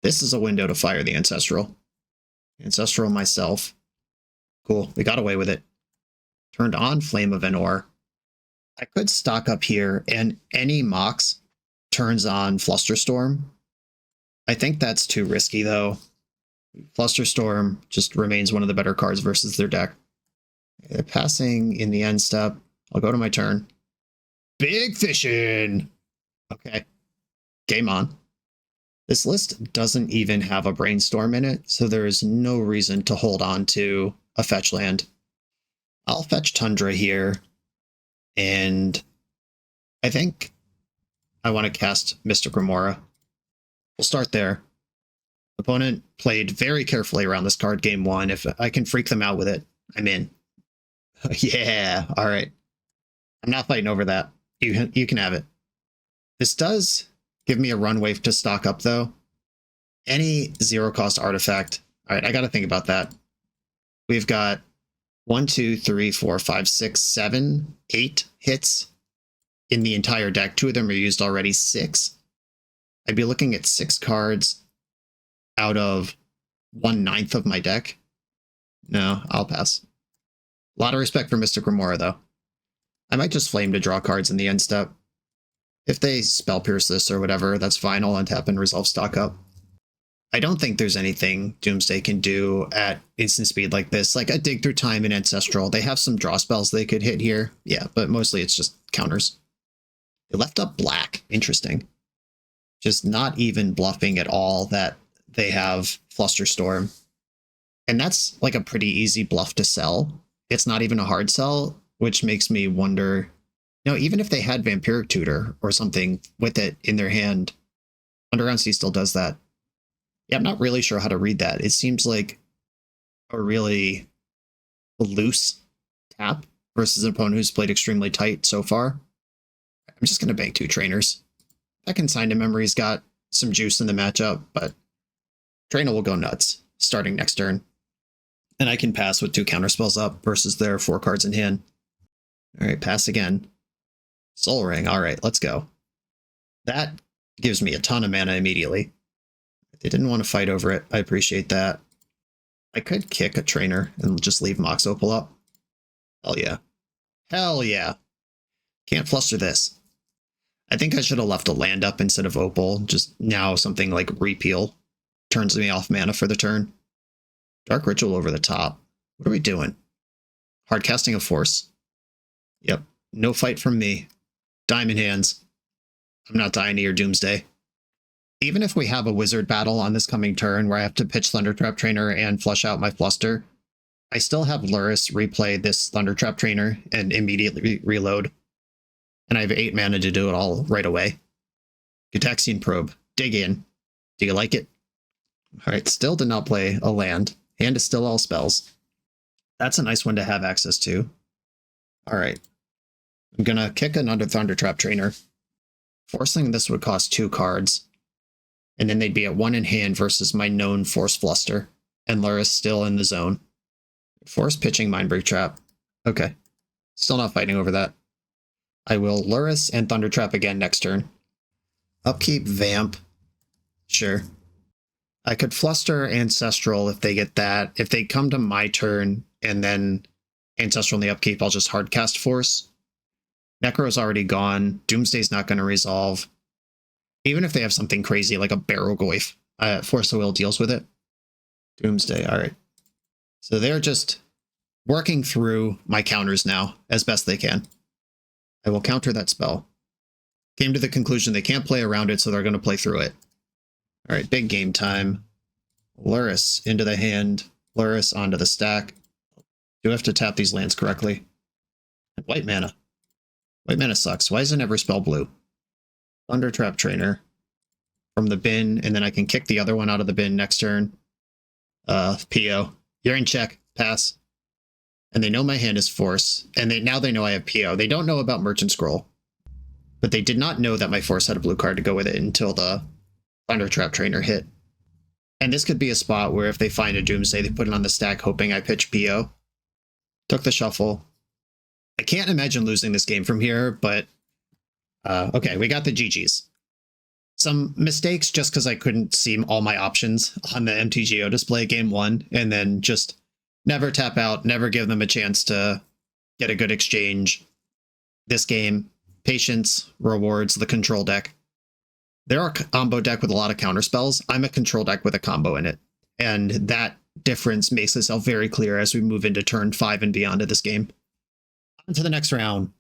This is a window to fire the Ancestral. Ancestral myself. Cool, we got away with it. Turned on Flame of Venor. I could Stock Up here, and any Mox turns on Flusterstorm. I think that's too risky, though. Flusterstorm just remains one of the better cards versus their deck. Passing in the end step. I'll go to my turn. Big Fishin'! Okay. Game on. This list doesn't even have a Brainstorm in it, so there is no reason to hold on to a fetch land. I'll fetch Tundra here, and I think I want to cast Mystic Remora. We'll start there. Opponent played very carefully around this card game 1. If I can freak them out with it, I'm in. Yeah, all right. I'm not fighting over that. You can have it. This does give me a run wave to stock up, though. Any 0-cost artifact. All right, I got to think about that. We've got 1, 2, 3, 4, 5, 6, 7, 8 hits in the entire deck. 2 of them are used already. 6. I'd be looking at 6 cards out of 1/9 of my deck. No, I'll pass. A lot of respect for Mystic Remora, though. I might just flame to draw cards in the end step. If they Spell Pierce this or whatever, that's fine. I'll untap and resolve stock up. I don't think there's anything Doomsday can do at instant speed like this. Like a Dig Through Time and Ancestral. They have some draw spells they could hit here. Yeah, but mostly it's just counters. They left up black. Interesting. Just not even bluffing at all that they have Flusterstorm. And that's like a pretty easy bluff to sell. It's not even a hard sell, which makes me wonder, you know, even if they had Vampiric Tutor or something with it in their hand, Underground Sea still does that. Yeah, I'm not really sure how to read that. It seems like a really loose tap versus an opponent who's played extremely tight so far. I'm just going to bank 2 trainers. That Consigned to Memory's got some juice in the matchup, but Trainer will go nuts starting next turn. And I can pass with 2 counterspells up versus their 4 cards in hand. All right, pass again. Soul Ring. All right, let's go. That gives me a ton of mana immediately. They didn't want to fight over it. I appreciate that. I could kick a trainer and just leave Mox Opal up. Hell yeah. Hell yeah. Can't fluster this. I think I should have left a land up instead of Opal. Just now something like Repeal turns me off mana for the turn. Dark Ritual over the top. What are we doing? Hard casting a Force. Yep. No fight from me. Diamond hands. I'm not dying to your Doomsday. Even if we have a Wizard battle on this coming turn where I have to pitch Thundertrap Trainer and flush out my Fluster, I still have Luris replay this Thundertrap Trainer and immediately reload. And I have 8 mana to do it all right away. Gitaxian Probe. Dig in. Do you like it? Alright, still did not play a land. Hand is still all spells. That's a nice one to have access to. Alright. I'm gonna kick another Thundertrap Trainer. Forcing this would cost 2 cards. And then they'd be at 1 in hand versus my known Force Fluster. And Luris still in the zone. Force pitching Mindbreak Trap. Okay. Still not fighting over that. I will Luris and Thundertrap again next turn. Upkeep Vamp. Sure. I could Fluster Ancestral if they get that. If they come to my turn and then Ancestral in the upkeep, I'll just hardcast Force. Necro's already gone. Doomsday's not going to resolve. Even if they have something crazy like a Barrogoyf, Force of Will deals with it. Doomsday, alright. So they're just working through my counters now as best they can. I will counter that spell. Came to the conclusion they can't play around it, so they're going to play through it. Alright, big game time. Luris into the hand. Luris onto the stack. Do have to tap these lands correctly. And white mana. White mana sucks. Why is it never spell blue? Thundertrap Trainer from the bin, and then I can kick the other one out of the bin next turn. PO. You're in check. Pass. And they know my hand is Force, and now they know I have PO. They don't know about Merchant Scroll. but they did not know that my force had a blue card to go with it until the Thundertrap Trainer hit. And this could be a spot where if they find a Doomsday, they put it on the stack hoping I pitch PO. Took the shuffle. I can't imagine losing this game from here, but okay, we got the GGs. Some mistakes just because I couldn't see all my options on the MTGO display game one, and then just never tap out, never give them a chance to get a good exchange. This game, patience rewards the control deck. They're a combo deck with a lot of counter spells. I'm a control deck with a combo in it, and that difference makes itself very clear as we move into turn 5 and beyond of this game. On to the next round.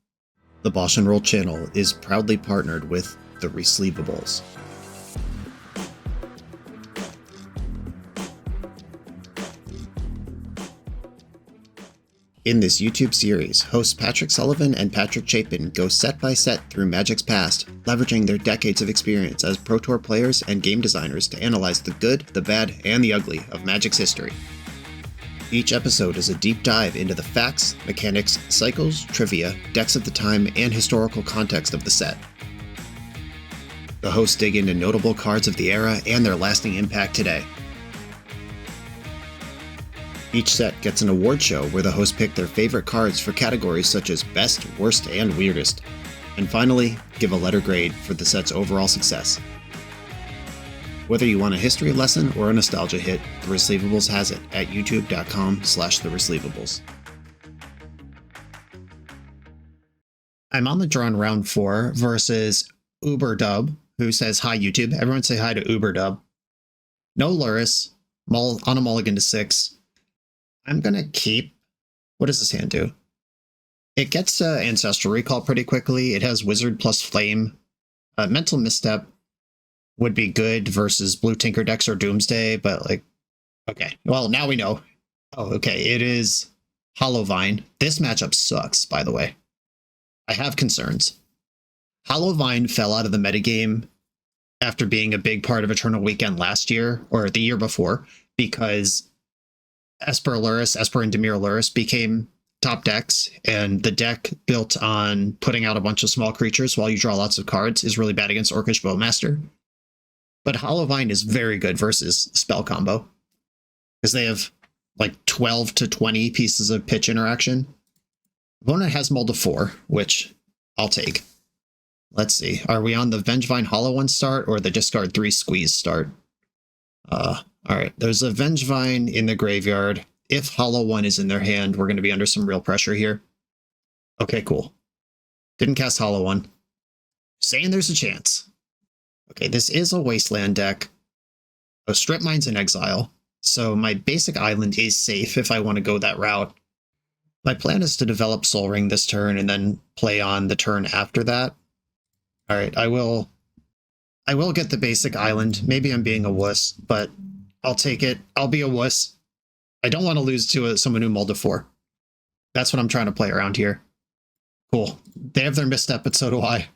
The BoshNRoll channel is proudly partnered with the Resleevables. In this YouTube series, hosts Patrick Sullivan and Patrick Chapin go set by set through Magic's past, leveraging their decades of experience as Pro Tour players and game designers to analyze the good, the bad, and the ugly of Magic's history. Each episode is a deep dive into the facts, mechanics, cycles, trivia, decks of the time, and historical context of the set. The hosts dig into notable cards of the era and their lasting impact today. Each set gets an award show where the hosts pick their favorite cards for categories such as Best, Worst, and Weirdest. And finally, give a letter grade for the set's overall success. Whether you want a history lesson or a nostalgia hit, The Resleevables has it at youtube.com/theresleevables. I'm on the draw in round 4 versus UberDub, who says, "Hi YouTube." Everyone say hi to UberDub. No Luris, on a mulligan to 6. I'm going to keep... What does this hand do? It gets Ancestral Recall pretty quickly. It has Wizard plus Flame. Mental Misstep would be good versus Blue Tinker decks or Doomsday, but like... Okay, well, now we know. Oh, okay, it is Hollowvine. This matchup sucks, by the way. I have concerns. Hollowvine fell out of the metagame after being a big part of Eternal Weekend last year, or the year before, because Esper and Dimir Luris became top decks, and the deck built on putting out a bunch of small creatures while you draw lots of cards is really bad against Orcish Bowmaster. But Hollowvine is very good versus spell combo, because they have like 12 to 20 pieces of pitch interaction. Opponent has Mold of 4, which I'll take. Let's see. Are we on the Vengevine Hollow One start or the discard 3 squeeze start? Alright, there's a Vengevine in the graveyard. If Hollow One is in their hand, we're going to be under some real pressure here. Okay, cool. Didn't cast Hollow One. Saying there's a chance. Okay, this is a Wasteland deck. Oh, Strip Mine's in exile, so my basic island is safe if I want to go that route. My plan is to develop Sol Ring this turn and then play on the turn after that. Alright, I will get the basic island. Maybe I'm being a wuss, but I'll take it. I'll be a wuss. I don't want to lose to someone who mulled a 4. That's what I'm trying to play around here. Cool. They have their Misstep, but so do I.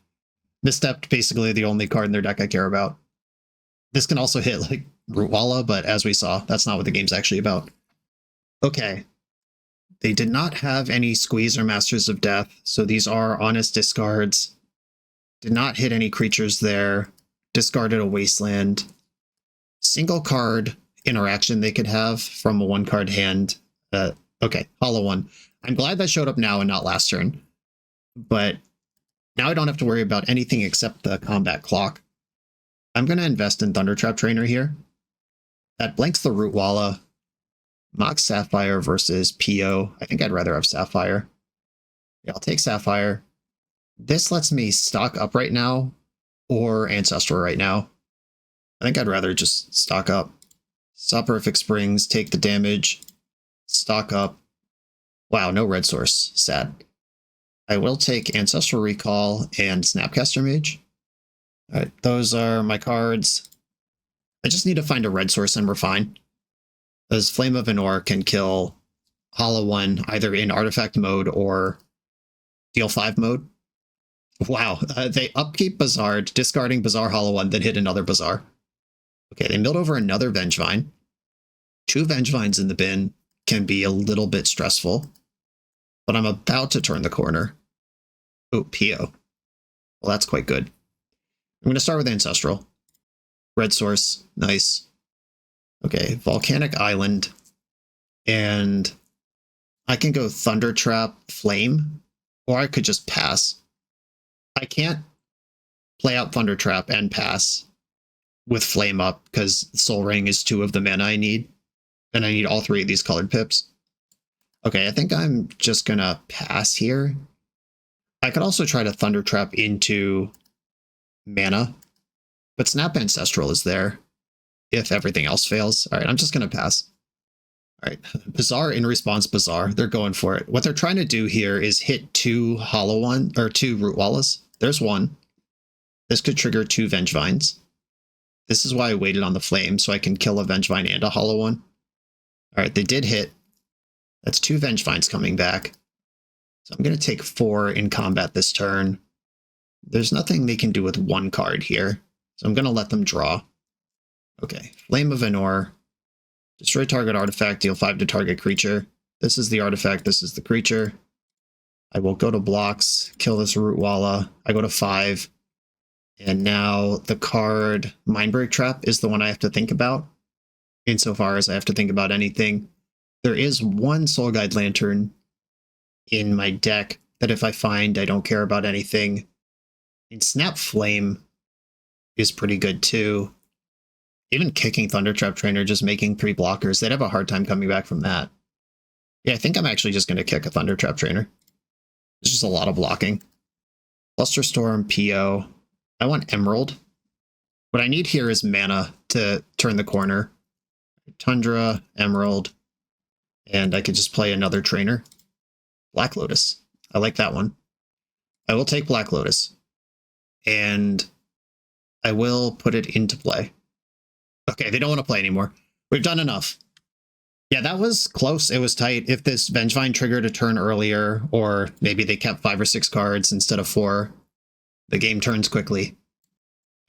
Misstep, basically the only card in their deck I care about. This can also hit like Rootwalla, but as we saw, that's not what the game's actually about. Okay. They did not have any Squeeze or Masters of Death, so these are honest discards. Did not hit any creatures there. Discarded a Wasteland. Single card interaction they could have from a 1-card hand. Okay, Hollow One. I'm glad that showed up now and not last turn. But now I don't have to worry about anything except the combat clock. I'm going to invest in Thundertrap Trainer here. That blanks the Rootwalla. Mox Sapphire versus PO. I think I'd rather have Sapphire. Yeah, I'll take Sapphire. This lets me stock up right now, or Ancestral right now. I think I'd rather just stock up. Soporific Springs, take the damage, stock up. Wow, no red source. Sad. I will take Ancestral Recall and Snapcaster Mage. Alright, those are my cards. I just need to find a red source and we're fine. As Flame of Anor can kill Hollow One either in Artifact mode or Deal 5 mode. Wow, they upkeep Bazaar, discarding Bazaar Hollow One, then hit another Bazaar. Okay, they milled over another Vengevine. 2 Vengevines in the bin can be a little bit stressful, but I'm about to turn the corner. Oh, PO. Well, that's quite good. I'm going to start with Ancestral. Red source, nice. Okay, Volcanic Island. And I can go Thunder Trap, Flame, or I could just pass. I can't play out Thunder Trap and pass with Flame up because Soul Ring is 2 of the mana I need. And I need all 3 of these colored pips. Okay, I think I'm just gonna pass here. I could also try to Thunder Trap into mana, but Snap Ancestral is there if everything else fails. All right, I'm just gonna pass. All right, Bazaar in response, Bazaar. They're going for it. What they're trying to do here is hit 2 Hollow One or 2 Root Wallas. There's 1. This could trigger 2 Vengevines. This is why I waited on the Flame, so I can kill a Vengevine and a Hollow One. All right, they did hit. That's 2 Vengevines coming back. So I'm going to take 4 in combat this turn. There's nothing they can do with 1 card here, so I'm going to let them draw. Okay, Flame of Venor. Destroy target artifact, deal 5 to target creature. This is the artifact, this is the creature. I will go to blocks, kill this Root Walla. I go to 5. And now the card Mindbreak Trap is the one I have to think about. Insofar as I have to think about anything. There is 1 Soul Guide Lantern in my deck that if I find, I don't care about anything. And Snap Flame is pretty good too. Even kicking Thundertrap Trainer, just making 3 blockers, they'd have a hard time coming back from that. Yeah, I think I'm actually just going to kick a Thundertrap Trainer. It's just a lot of blocking. Flusterstorm, PO. I want Emerald. What I need here is mana to turn the corner. Tundra, Emerald, and I could just play another trainer. Black Lotus. I like that one. I will take Black Lotus. And I will put it into play. Okay, they don't want to play anymore. We've done enough. Yeah, that was close. It was tight. If this Vengevine triggered a turn earlier, or maybe they kept 5 or 6 cards instead of 4, the game turns quickly.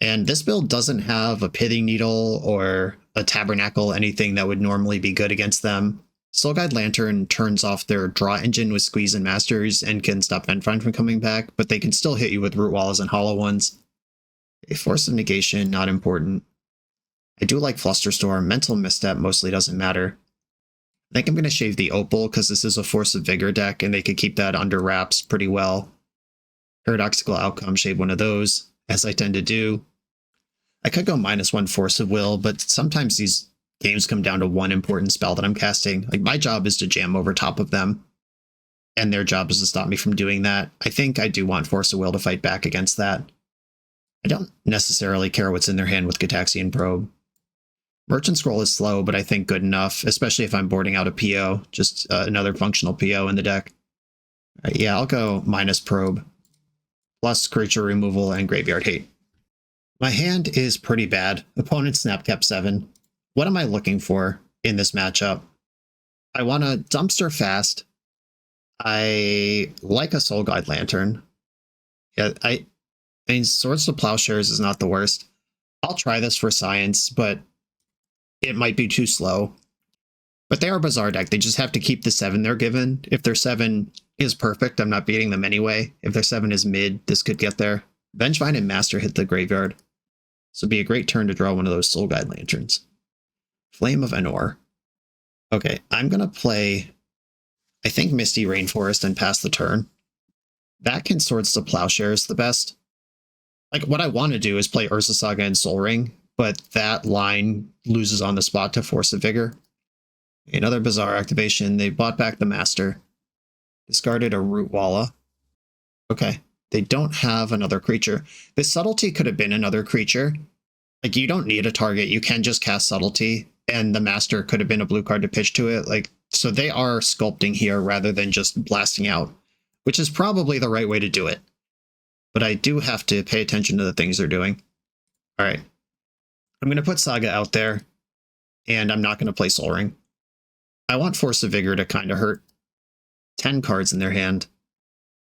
And this build doesn't have a Pithing Needle or a Tabernacle, anything that would normally be good against them. Soul Guide Lantern turns off their draw engine with Squeeze and Masters and can stop Vengevine from coming back, but they can still hit you with Root Wallas and Hollow Ones. A Force of Negation, not important. I do like Flusterstorm. Mental Misstep mostly doesn't matter. I think I'm going to shave the Opal because this is a Force of Vigor deck and they could keep that under wraps pretty well. Paradoxical Outcome, shave one of those, as I tend to do. I could go -1 Force of Will, but sometimes these games come down to 1 important spell that I'm casting. Like, my job is to jam over top of them, and their job is to stop me from doing that. I think I do want Force of Will to fight back against that. I don't necessarily care what's in their hand with Gitaxian Probe. Merchant Scroll is slow, but I think good enough, especially if I'm boarding out a PO, just another functional PO in the deck. Yeah, I'll go -Probe, plus creature removal and graveyard hate. My hand is pretty bad. Opponent Snapcap 7. What am I looking for in this matchup? I want a Dumpster fast. I like a Soul Guide Lantern. Yeah, I mean, Swords to Plowshares is not the worst. I'll try this for science, but it might be too slow. But they are a Bazaar deck. They just have to keep the 7 they're given. If their 7 is perfect, I'm not beating them anyway. If their 7 is mid, this could get there. Vengevine and Master hit the graveyard. So it'd be a great turn to draw one of those Soul Guide Lanterns. Flame of Enor. Okay, I'm going to play, I think, Misty Rainforest and pass the turn. That can Swords to Plowshares the best. Like, what I want to do is play Urza Saga and Soul Ring, but that line loses on the spot to Force of Vigor. Another Bazaar activation. They bought back the Master. Discarded a Root Walla. Okay. They don't have another creature. This Subtlety could have been another creature. Like, you don't need a target. You can just cast Subtlety, and the Master could have been a blue card to pitch to it. Like, so they are sculpting here rather than just blasting out, which is probably the right way to do it. But I do have to pay attention to the things they're doing. All right. I'm going to put Saga out there, and I'm not going to play Soul Ring. I want Force of Vigor to kind of hurt. 10 cards in their hand.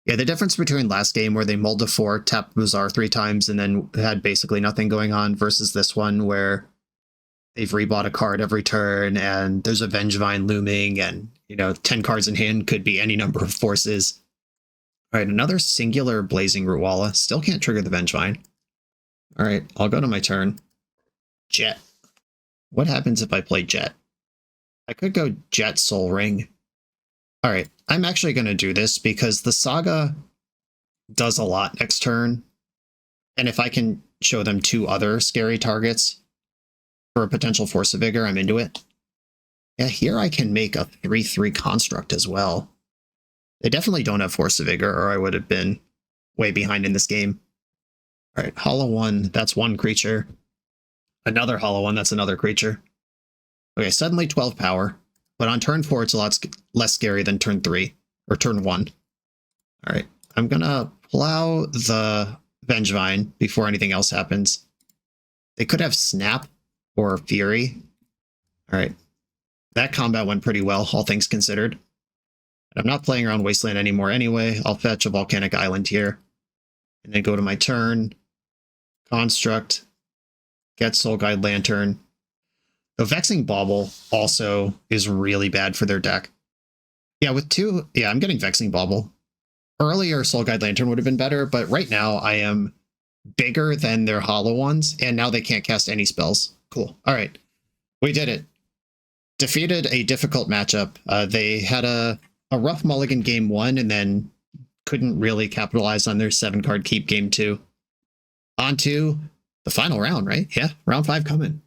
Yeah, the difference between last game where they mulled to 4, tapped Bazaar 3 times, and then had basically nothing going on, versus this one where they've rebought a card every turn, and there's a Vengevine looming, and, 10 cards in hand could be any number of forces. All right, another singular Blazing Rootwalla. Still can't trigger the Vengevine. All right, I'll go to my turn. Jet. What happens if I play Jet? I could go Jet Soul Ring. All right, I'm actually going to do this because the Saga does a lot next turn. And if I can show them 2 other scary targets for a potential Force of Vigor, I'm into it. Yeah, here I can make a 3/3 construct as well. They definitely don't have Force of Vigor, or I would have been way behind in this game. All right, Hollow 1, that's 1 creature. Another Hollow 1, that's another creature. Okay, suddenly 12 power, but on turn 4, it's a lot less scary than turn 3, or turn 1. All right, I'm gonna plow the Vengevine before anything else happens. They could have Snap or Fury. All right, that combat went pretty well, all things considered. I'm not playing around Wasteland anymore anyway. I'll fetch a Volcanic Island here. And then go to my turn. Construct. Get Soul Guide Lantern. The Vexing Bauble also is really bad for their deck. Yeah, with 2... Yeah, I'm getting Vexing Bauble. Earlier, Soul Guide Lantern would have been better, but right now I am bigger than their Hollow ones, and now they can't cast any spells. Cool. All right. We did it. Defeated a difficult matchup. They had a rough mulligan game 1 and then couldn't really capitalize on their 7-card keep game 2. On to the final round, right? Yeah, round 5 coming.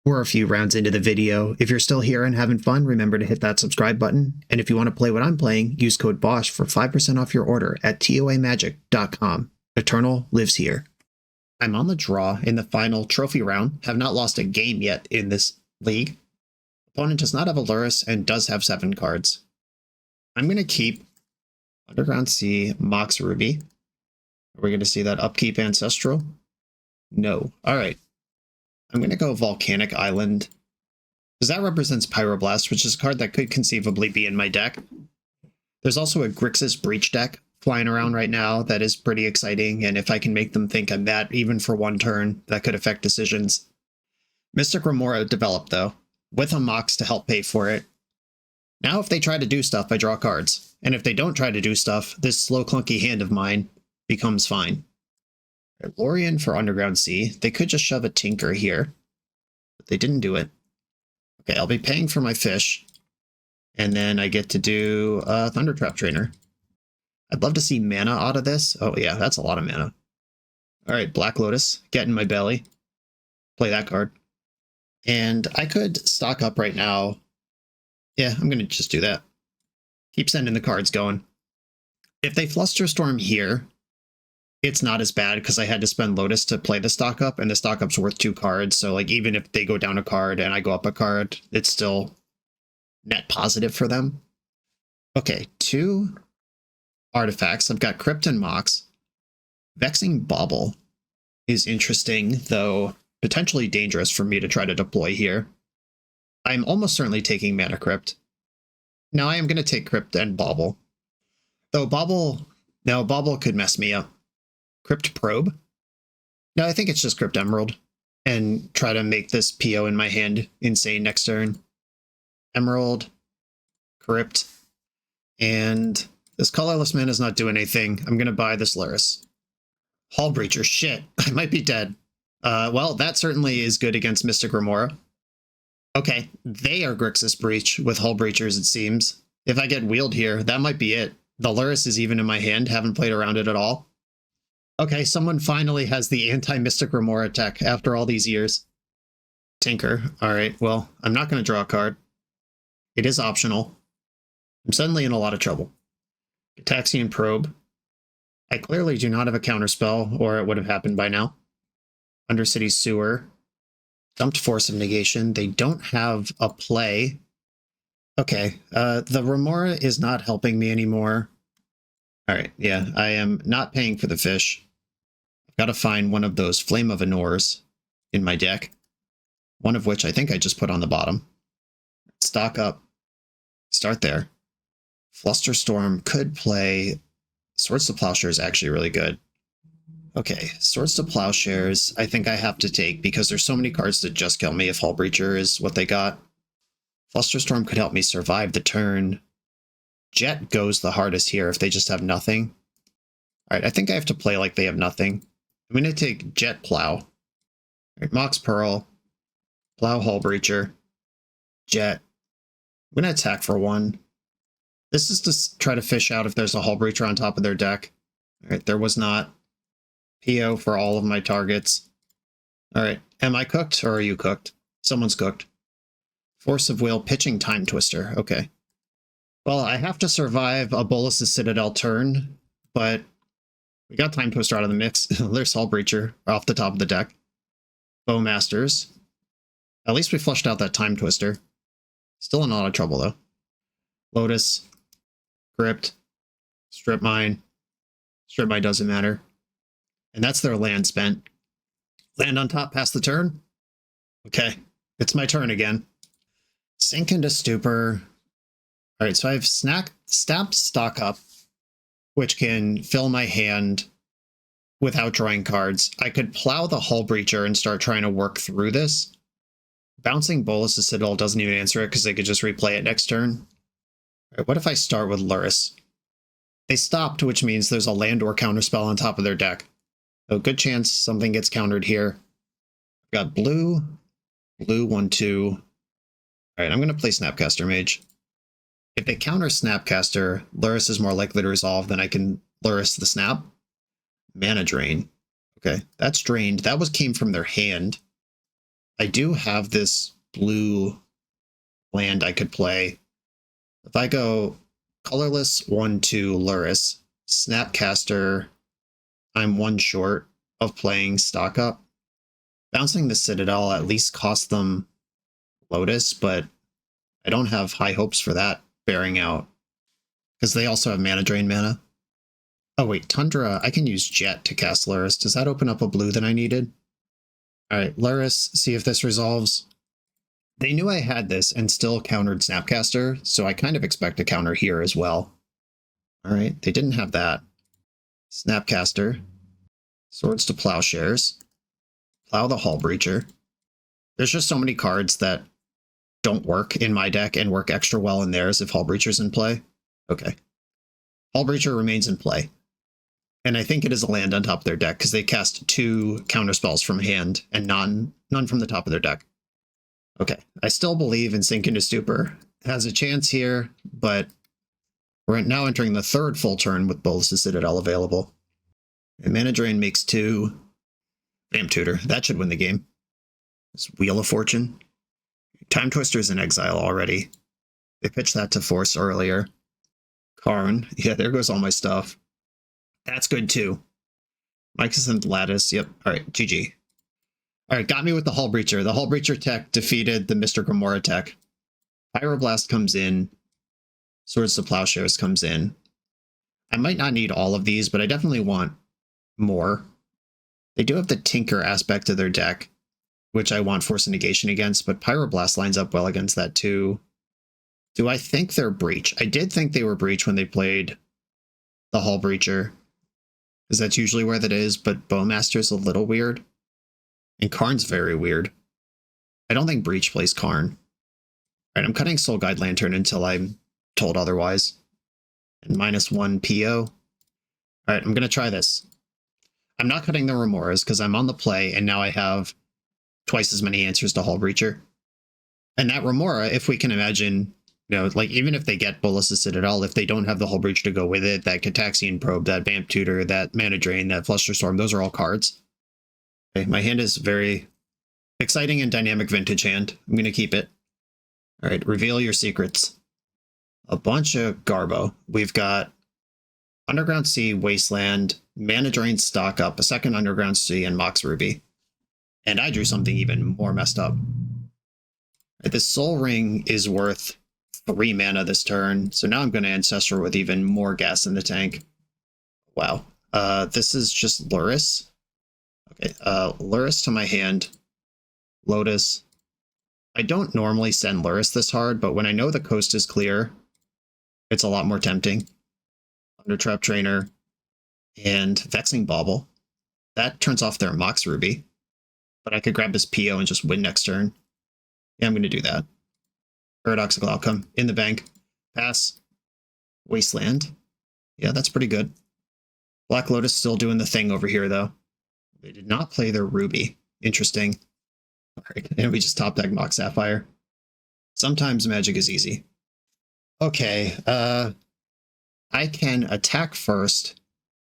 We're a few rounds into the video. If you're still here and having fun, remember to hit that subscribe button. And if you want to play what I'm playing, use code BOSH for 5% off your order at toamagic.com. Eternal lives here. I'm on the draw in the final trophy round. Have not lost a game yet in this league. Opponent does not have a Lurrus and does have 7 cards. I'm going to keep Underground Sea, Mox Ruby. Are we going to see that upkeep Ancestral? No. All right. I'm going to go Volcanic Island, because that represents Pyroblast, which is a card that could conceivably be in my deck. There's also a Grixis Breach deck flying around right now that is pretty exciting, and if I can make them think I'm that, even for 1 turn, that could affect decisions. Mystic Remora developed, though, with a Mox to help pay for it. Now if they try to do stuff, I draw cards. And if they don't try to do stuff, this slow clunky hand of mine becomes fine. Lorien for Underground Sea. They could just shove a Tinker here, but they didn't do it. Okay, I'll be paying for my fish. And then I get to do a Thundertrap Trainer. I'd love to see mana out of this. Oh yeah, that's a lot of mana. All right, Black Lotus, get in my belly. Play that card. And I could stock up right now. Yeah, I'm going to just do that. Keep sending the cards going. If they Flusterstorm here, it's not as bad because I had to spend Lotus to play the stock up, and the stock up's worth 2 cards. So like even if they go down a card and I go up a card, it's still net positive for them. Okay, 2 artifacts. I've got Crypt and Mox. Vexing Bauble is interesting, though potentially dangerous for me to try to deploy here. I'm almost certainly taking Mana Crypt. Now I am going to take Crypt and Bauble. Though Bauble could mess me up. Crypt Probe? No, I think it's just Crypt Emerald. And try to make this PO in my hand insane next turn. Emerald, Crypt, and this colorless mana is not doing anything. I'm going to buy this Lurrus. Hull Breacher, shit, I might be dead. Well, that certainly is good against Mystic Remora. Okay, they are Grixis Breach with Hull Breachers, it seems. If I get wheeled here, that might be it. The Lurrus is even in my hand, haven't played around it at all. Okay, someone finally has the anti-Mystic Remora tech after all these years. Tinker, alright, well, I'm not going to draw a card. It is optional. I'm suddenly in a lot of trouble. Gitaxian Probe. I clearly do not have a counterspell, or it would have happened by now. Undercity Sewer. Dumped Force of Negation. They don't have a play. Okay, the Remora is not helping me anymore. Alright, yeah, I am not paying for the fish. I've got to find one of those Flame of Anors in my deck. One of which I think I just put on the bottom. Stock up. Start there. Flusterstorm could play. Swords to Plowshare is actually really good. Okay, Swords to Plowshares I think I have to take because there's so many cards that just kill me if Hull Breacher is what they got. Flusterstorm could help me survive the turn. Jet goes the hardest here if they just have nothing. All right, I think I have to play like they have nothing. I'm going to take Jet Plow. All right, Mox Pearl, Plow Hull Breacher, Jet. I'm going to attack for 1. This is to try to fish out if there's a Hull Breacher on top of their deck. All right, there was not. PO for all of my targets. All right, am I cooked or are you cooked? Someone's cooked. Force of Will, pitching Time Twister. Okay. Well, I have to survive a Bolas' Citadel turn, but we got Time Twister out of the mix. There's Hull Breacher off the top of the deck. Bowmasters. At least we flushed out that Time Twister. Still in a lot of trouble, though. Lotus. Crypt. Strip Mine. Strip Mine doesn't matter. And that's their land spent. Land on top past the turn? Okay. It's my turn again. Sink into Stupor. Alright, so I have Stabbed Stock Up, which can fill my hand without drawing cards. I could plow the Hull Breacher and start trying to work through this. Bouncing Bolas' Citadel doesn't even answer it because they could just replay it next turn. All right, what if I start with Luris? They stopped, which means there's a land or counterspell on top of their deck. So good chance something gets countered here. Got blue, 1-2. All right, I'm going to play Snapcaster Mage. If they counter Snapcaster, Luris is more likely to resolve than I can Luris the Snap. Mana Drain. Okay, that's drained. That came from their hand. I do have this blue land I could play. If I go colorless 1-2 Luris, Snapcaster, I'm 1 short of playing Stock Up. Bouncing the Citadel at least cost them Lotus, but I don't have high hopes for that bearing out. Because they also have Mana Drain mana. Oh wait, Tundra, I can use Jet to cast Luris. Does that open up a blue that I needed? Alright, Luris, see if this resolves. They knew I had this and still countered Snapcaster, so I kind of expect a counter here as well. Alright, they didn't have that. Snapcaster. Swords to Plowshares. Plow the Hull Breacher. There's just so many cards that don't work in my deck and work extra well in theirs if Hull Breacher's in play. Okay. Hull Breacher remains in play. And I think it is a land on top of their deck because they cast 2 counterspells from hand and none from the top of their deck. Okay, I still believe in Sink into Stupor. It has a chance here, but we're now entering the 3rd full turn with Bolas' Citadel available. And Mana Drain makes 2. Vamp Tutor, that should win the game. This Wheel of Fortune. Time Twister's in exile already. They pitched that to Force earlier. Karn, yeah, there goes all my stuff. That's good too. Mycosynth Lattice, yep. Alright, GG. Alright, got me with the Hull Breacher. The Hull Breacher tech defeated the Mr. Remora tech. Pyroblast comes in. Swords to Plowshares comes in. I might not need all of these, but I definitely want more. They do have the Tinker aspect of their deck, which I want Force of Negation against, but Pyroblast lines up well against that too. Do I think they're Breach? I did think they were Breach when they played the Hull Breacher, because that's usually where that is, but Bowmaster's a little weird. And Karn's very weird. I don't think Breach plays Karn. Alright, I'm cutting Soul Guide Lantern until I'm told otherwise. And -1 PO. Alright, I'm going to try this. I'm not cutting the Remoras because I'm on the play, and now I have twice as many answers to Hull Breacher. And that Remora, if we can imagine, you know, like even if they get Bolas' Citadel, if they don't have the Hull Breacher to go with it, that Cataxian Probe, that Vamp Tutor, that Mana Drain, that Flusterstorm, those are all cards. Okay, my hand is very exciting and dynamic vintage hand. I'm going to keep it. All right, reveal your secrets. A bunch of Garbo. We've got Underground Sea, Wasteland, Mana Drain, Stock Up, a second Underground Sea, and Mox Ruby. And I drew something even more messed up. Right, this Soul Ring is worth 3 mana this turn, so now I'm going to Ancestral with even more gas in the tank. Wow. This is just Luris. Okay, Luris to my hand. Lotus. I don't normally send Luris this hard, but when I know the coast is clear, it's a lot more tempting. Undertrap Trainer and Vexing Bauble. That turns off their Mox Ruby, but I could grab this PO and just win next turn. Yeah, I'm going to do that. Paradoxical Outcome in the bank. Pass. Wasteland. Yeah, that's pretty good. Black Lotus still doing the thing over here, though. They did not play their Ruby. Interesting. All right, and we just top deck Mox Sapphire. Sometimes Magic is easy. Okay, I can attack first,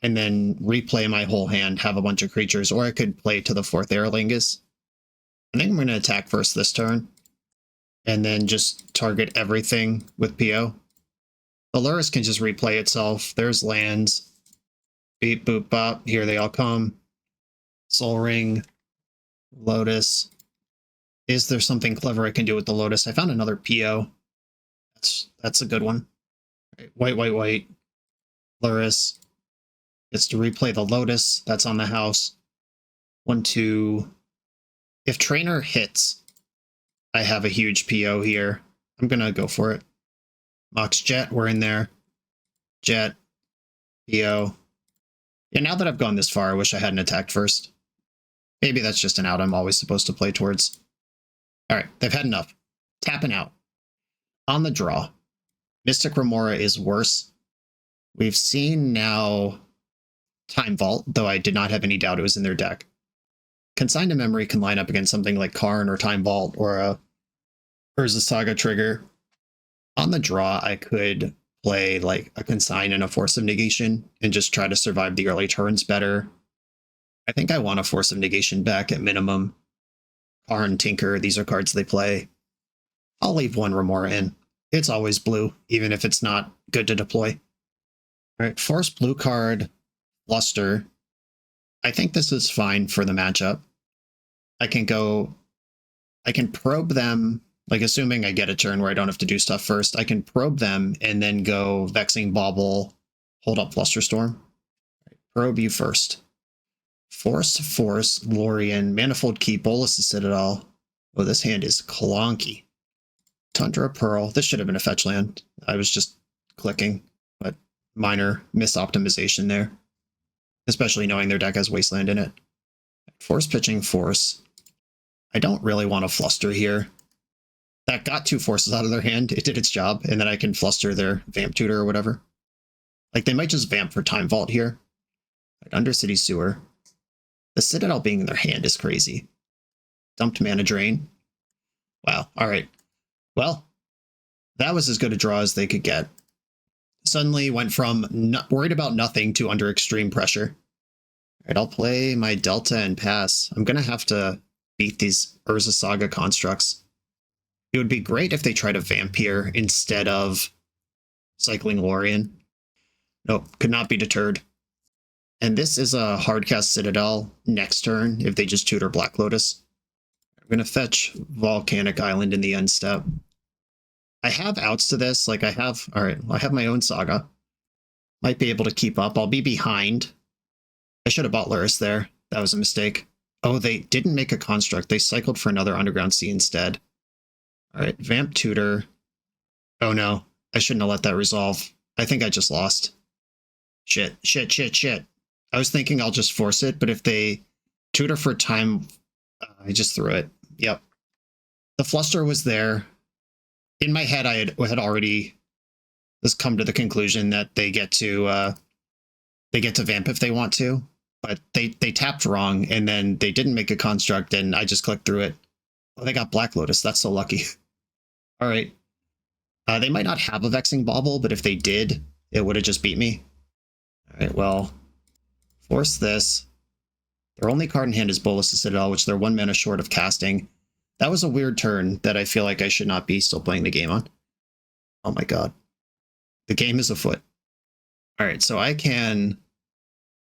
and then replay my whole hand, have a bunch of creatures, or I could play to the 4th Aerolingus. I think I'm going to attack first this turn, and then just target everything with PO. The Lurrus can just replay itself. There's lands. Beep, boop, bop. Here they all come. Soul Ring. Lotus. Is there something clever I can do with the Lotus? I found another PO. That's a good one. Right, white, white, white. Lurrus gets to replay the Lotus. That's on the house. 1, 2. If Trainer hits, I have a huge PO here. I'm going to go for it. Mox Jet, we're in there. Jet. PO. Yeah, now that I've gone this far, I wish I hadn't attacked first. Maybe that's just an out I'm always supposed to play towards. Alright, they've had enough. Tapping out. On the draw, Mystic Remora is worse. We've seen now Time Vault, though I did not have any doubt it was in their deck. Consign to Memory can line up against something like Karn or Time Vault or a Urza Saga trigger. On the draw, I could play like a Consign and a Force of Negation and just try to survive the early turns better. I think I want a Force of Negation back at minimum. Karn, Tinker, these are cards they play. I'll leave one Remora in. It's always blue, even if it's not good to deploy. All right, Force blue card, Luster. I think this is fine for the matchup. I can probe them, like assuming I get a turn where I don't have to do stuff first, I can probe them and then go Vexing Bauble, hold up Flusterstorm. Right, probe you first. Force, Lorien, Manifold Key, Bolus the Citadel. Oh, this hand is clunky. Tundra Pearl. This should have been a fetch land. I was just clicking, but minor misoptimization there. Especially knowing their deck has Wasteland in it. Force pitching Force. I don't really want to fluster here. That got 2 forces out of their hand. It did its job, and then I can fluster their Vamp Tutor or whatever. Like, they might just Vamp for Time Vault here. Right, Undercity Sewer. The Citadel being in their hand is crazy. Dumped Mana Drain. Wow, alright. Well, that was as good a draw as they could get. Suddenly went from worried about nothing to under extreme pressure. Alright, I'll play my Delta and pass. I'm gonna have to beat these Urza Saga constructs. It would be great if they try to Vamp here instead of cycling Lorien. Nope, could not be deterred. And this is a hardcast Citadel next turn if they just tutor Black Lotus. I'm going to fetch Volcanic Island in the end step. I have outs to this. Like I have my own Saga. Might be able to keep up. I'll be behind. I should have bought Lurrus there. That was a mistake. Oh, they didn't make a construct. They cycled for another Underground Sea instead. All right, Vamp Tutor. Oh no, I shouldn't have let that resolve. I think I just lost. Shit. I was thinking I'll just force it, but if they tutor for time, I just threw it. Yep. The Fluster was there. In my head, I had already just come to the conclusion that they get to Vamp if they want to, but they tapped wrong, and then they didn't make a construct, and I just clicked through it. Oh, they got Black Lotus. That's so lucky. All right. They might not have a Vexing Bauble, but if they did, it would have just beat me. All right, well, force this. Their only card in hand is Bolus the Citadel, which they're 1 mana short of casting. That was a weird turn that I feel like I should not be still playing the game on. Oh my god. The game is afoot. All right, so I can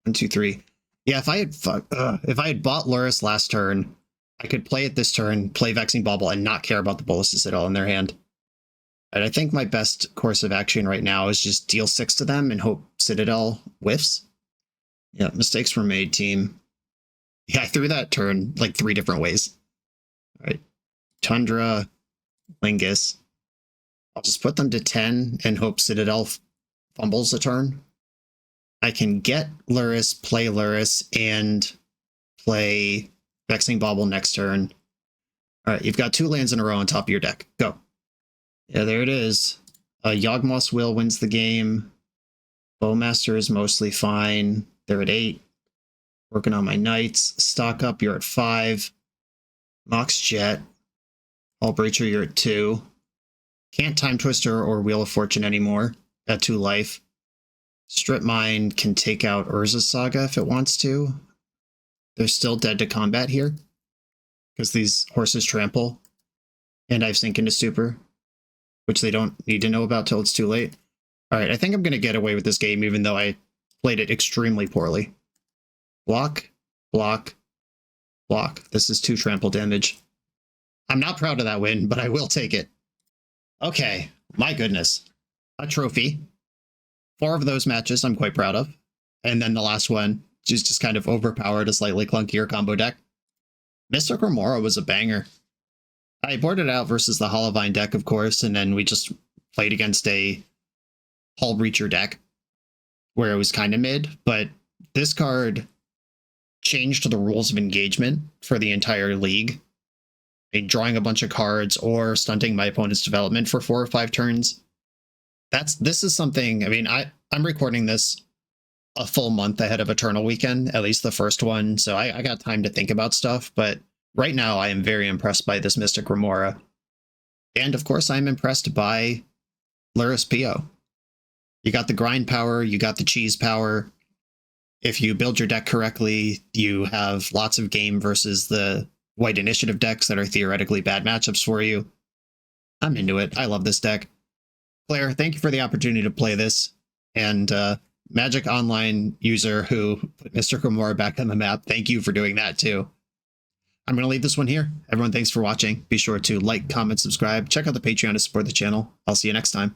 1, 2, 3. Yeah, if I had bought Lurrus last turn, I could play it this turn, play Vexing Bauble, and not care about the Bolus the Citadel in their hand. And I think my best course of action right now is just deal 6 to them and hope Citadel whiffs. Yeah, mistakes were made, team. Yeah, I threw that turn like 3 different ways. All right, Tundra, Lingus. I'll just put them to 10 and hope Citadel fumbles a turn. I can get Lurrus, and play Vexing Bauble next turn. All right, you've got 2 lands in a row on top of your deck. Go. Yeah, there it is. Yawgmoth's Will wins the game. Bowmaster is mostly fine. They're at 8. Working on my knights. Stock up, you're at 5. Mox Jet. Hull Breacher, you're at 2. Can't Time Twister or Wheel of Fortune anymore at 2 life. Strip Mine can take out Urza's Saga if it wants to. They're still dead to combat here because these horses trample. And I have Sink into Stupor, which they don't need to know about till it's too late. All right, I think I'm going to get away with this game even though I played it extremely poorly. Block, block, block. This is 2 trample damage. I'm not proud of that win, but I will take it. Okay, my goodness. A trophy. 4 of those matches I'm quite proud of. And then the last one, just kind of overpowered a slightly clunkier combo deck. Mystic Remora was a banger. I boarded out versus the Hollowvine deck, of course, and then we just played against a Hull Breacher deck where it was kind of mid, but this card changed the rules of engagement for the entire league. Drawing a bunch of cards or stunting my opponent's development for 4 or 5 turns. This is something, I mean, I'm recording this a full month ahead of Eternal Weekend, at least the first one, so I got time to think about stuff, but right now I am very impressed by this Mystic Remora. And of course I'm impressed by Luris Pio. You got the grind power, you got the cheese power. If you build your deck correctly, you have lots of game versus the white initiative decks that are theoretically bad matchups for you. I'm into it. I love this deck. Claire, thank you for the opportunity to play this. And Magic Online user who put Mr. Remora back on the map, thank you for doing that too. I'm going to leave this one here. Everyone, thanks for watching. Be sure to like, comment, subscribe. Check out the Patreon to support the channel. I'll see you next time.